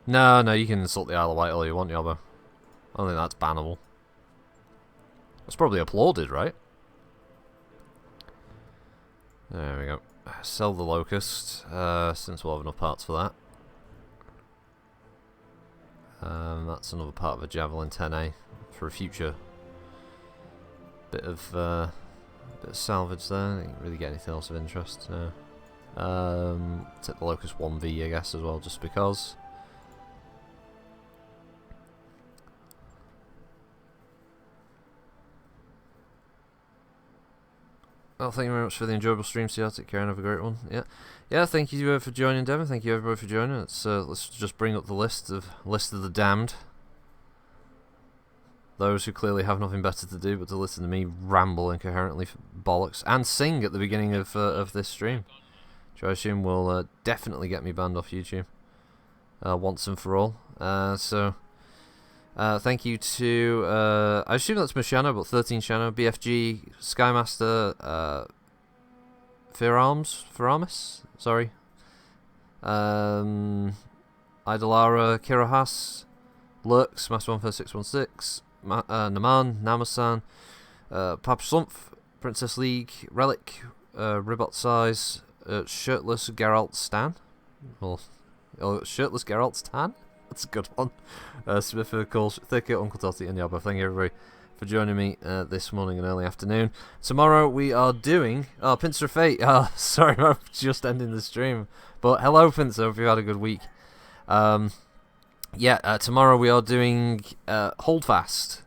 No, you can insult the Isle of Wight all you want, Yobbo. I don't think that's bannable. That's probably applauded, right? There we go. Sell the Locust, since we'll have enough parts for that. That's another part of a Javelin 10A for a future bit of salvage there. I didn't really get anything else of interest. No. Take the Locust 1V, I guess, as well, just because. Well, thank you very much for the enjoyable stream, Seattle. Take care and have a great one. Yeah. Thank you for joining, Devon. Thank you everybody for joining. Let's just bring up the list of the damned. Those who clearly have nothing better to do but to listen to me ramble incoherently bollocks and sing at the beginning of this stream, which I assume will definitely get me banned off YouTube once and for all. Thank you to, I assume that's Mashano, but 13 Shano, BFG, Skymaster, Firamis, sorry, Idolara, Kirahas, Lurks, Master 14616, Naman, Namasan, Papa Slumph, Princess League, Relic, Ribot Size, Shirtless Geralt Stan, Shirtless Geralt Stan? That's a good one. Smith, of course, Thicket, Uncle Totty, and Yabba. Thank you, everybody, for joining me this morning and early afternoon. Tomorrow we are doing... Oh, Pincer of Fate. Sorry, I'm just ending the stream. But hello, Pincer. Hope you've had a good week. Tomorrow we are doing Holdfast.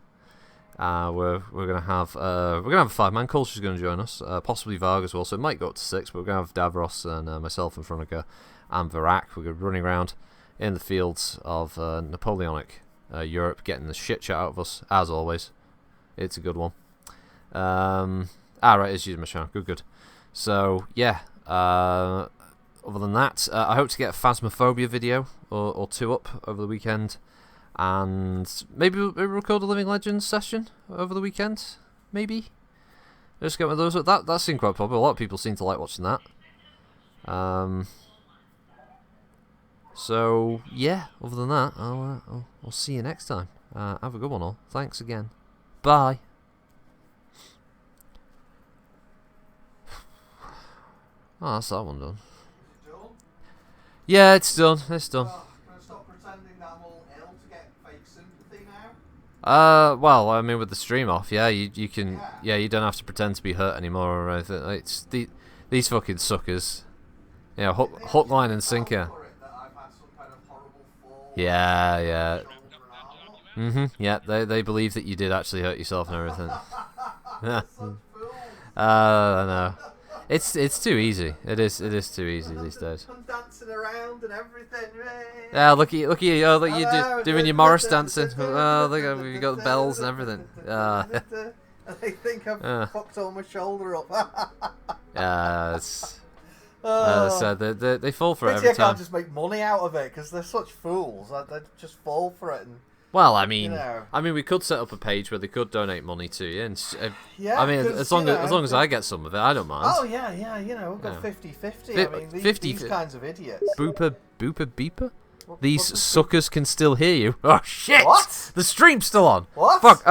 We're gonna have a 5-man. Culture's gonna join us. Possibly Varg as well. So it might go up to 6. But we're gonna have Davros and myself and Fronica and Varak. We're gonna be running around in the fields of Napoleonic Europe, getting the shit shot out of us, as always. It's a good one. Right, it's using my channel. Good. So, yeah. Other than that, I hope to get a Phasmophobia video or 2 up over the weekend. And maybe record a Living Legends session over the weekend. Maybe. Just get one of those. That seemed quite popular. A lot of people seem to like watching that. So, yeah, other than that, I'll see you next time. Have a good one, all. Thanks again. Bye. Oh, that's that one done. Is it done? Yeah, it's done. It's done. Oh, I'm going to stop pretending that I'm all ill to get fake sympathy now. Well, I mean, with the stream off, yeah, you can, yeah, you don't have to pretend to be hurt anymore or anything. It's these fucking suckers. Yeah, hook, line, and sinker. Yeah. Yeah, they believe that you did actually hurt yourself and everything. I know. It's too easy. It is too easy these days. I'm dancing around and everything. Yeah, look at you. Oh, look at you doing your Morris dancing. Oh, look at you got the bells and everything. They think I've fucked all my shoulder up. Yeah, it's. So they fall for it every I time. can't just make money out of it because they're such fools. They just fall for it. And, well, I mean, you know. we could set up a page where they could donate money to you. And, yeah, I mean, as long as I get some of it, I don't mind. Oh yeah, we've got 50-50. I mean, these kinds of idiots. Booper, beeper. These suckers can still hear you. Oh shit! What? The stream's still on. What? Fuck.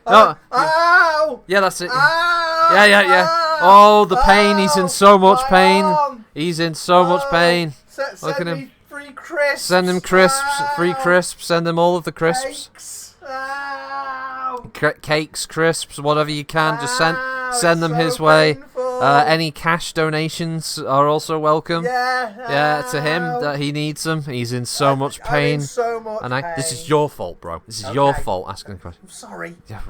No. Ow! Yeah, that's it. Ow! Yeah. Oh, the pain. He's in so much pain. He's in so much pain. Look at him. Free crisps. Send him crisps. Free crisps. Send him all of the crisps. Cakes. Ow! Cakes, crisps, whatever you can. Just send them his way. Any cash donations are also welcome. Yeah, to him. That he needs them. He's in so much pain. I'm in so much pain. This is your fault, bro. This is your fault asking the question. I'm sorry. Yeah.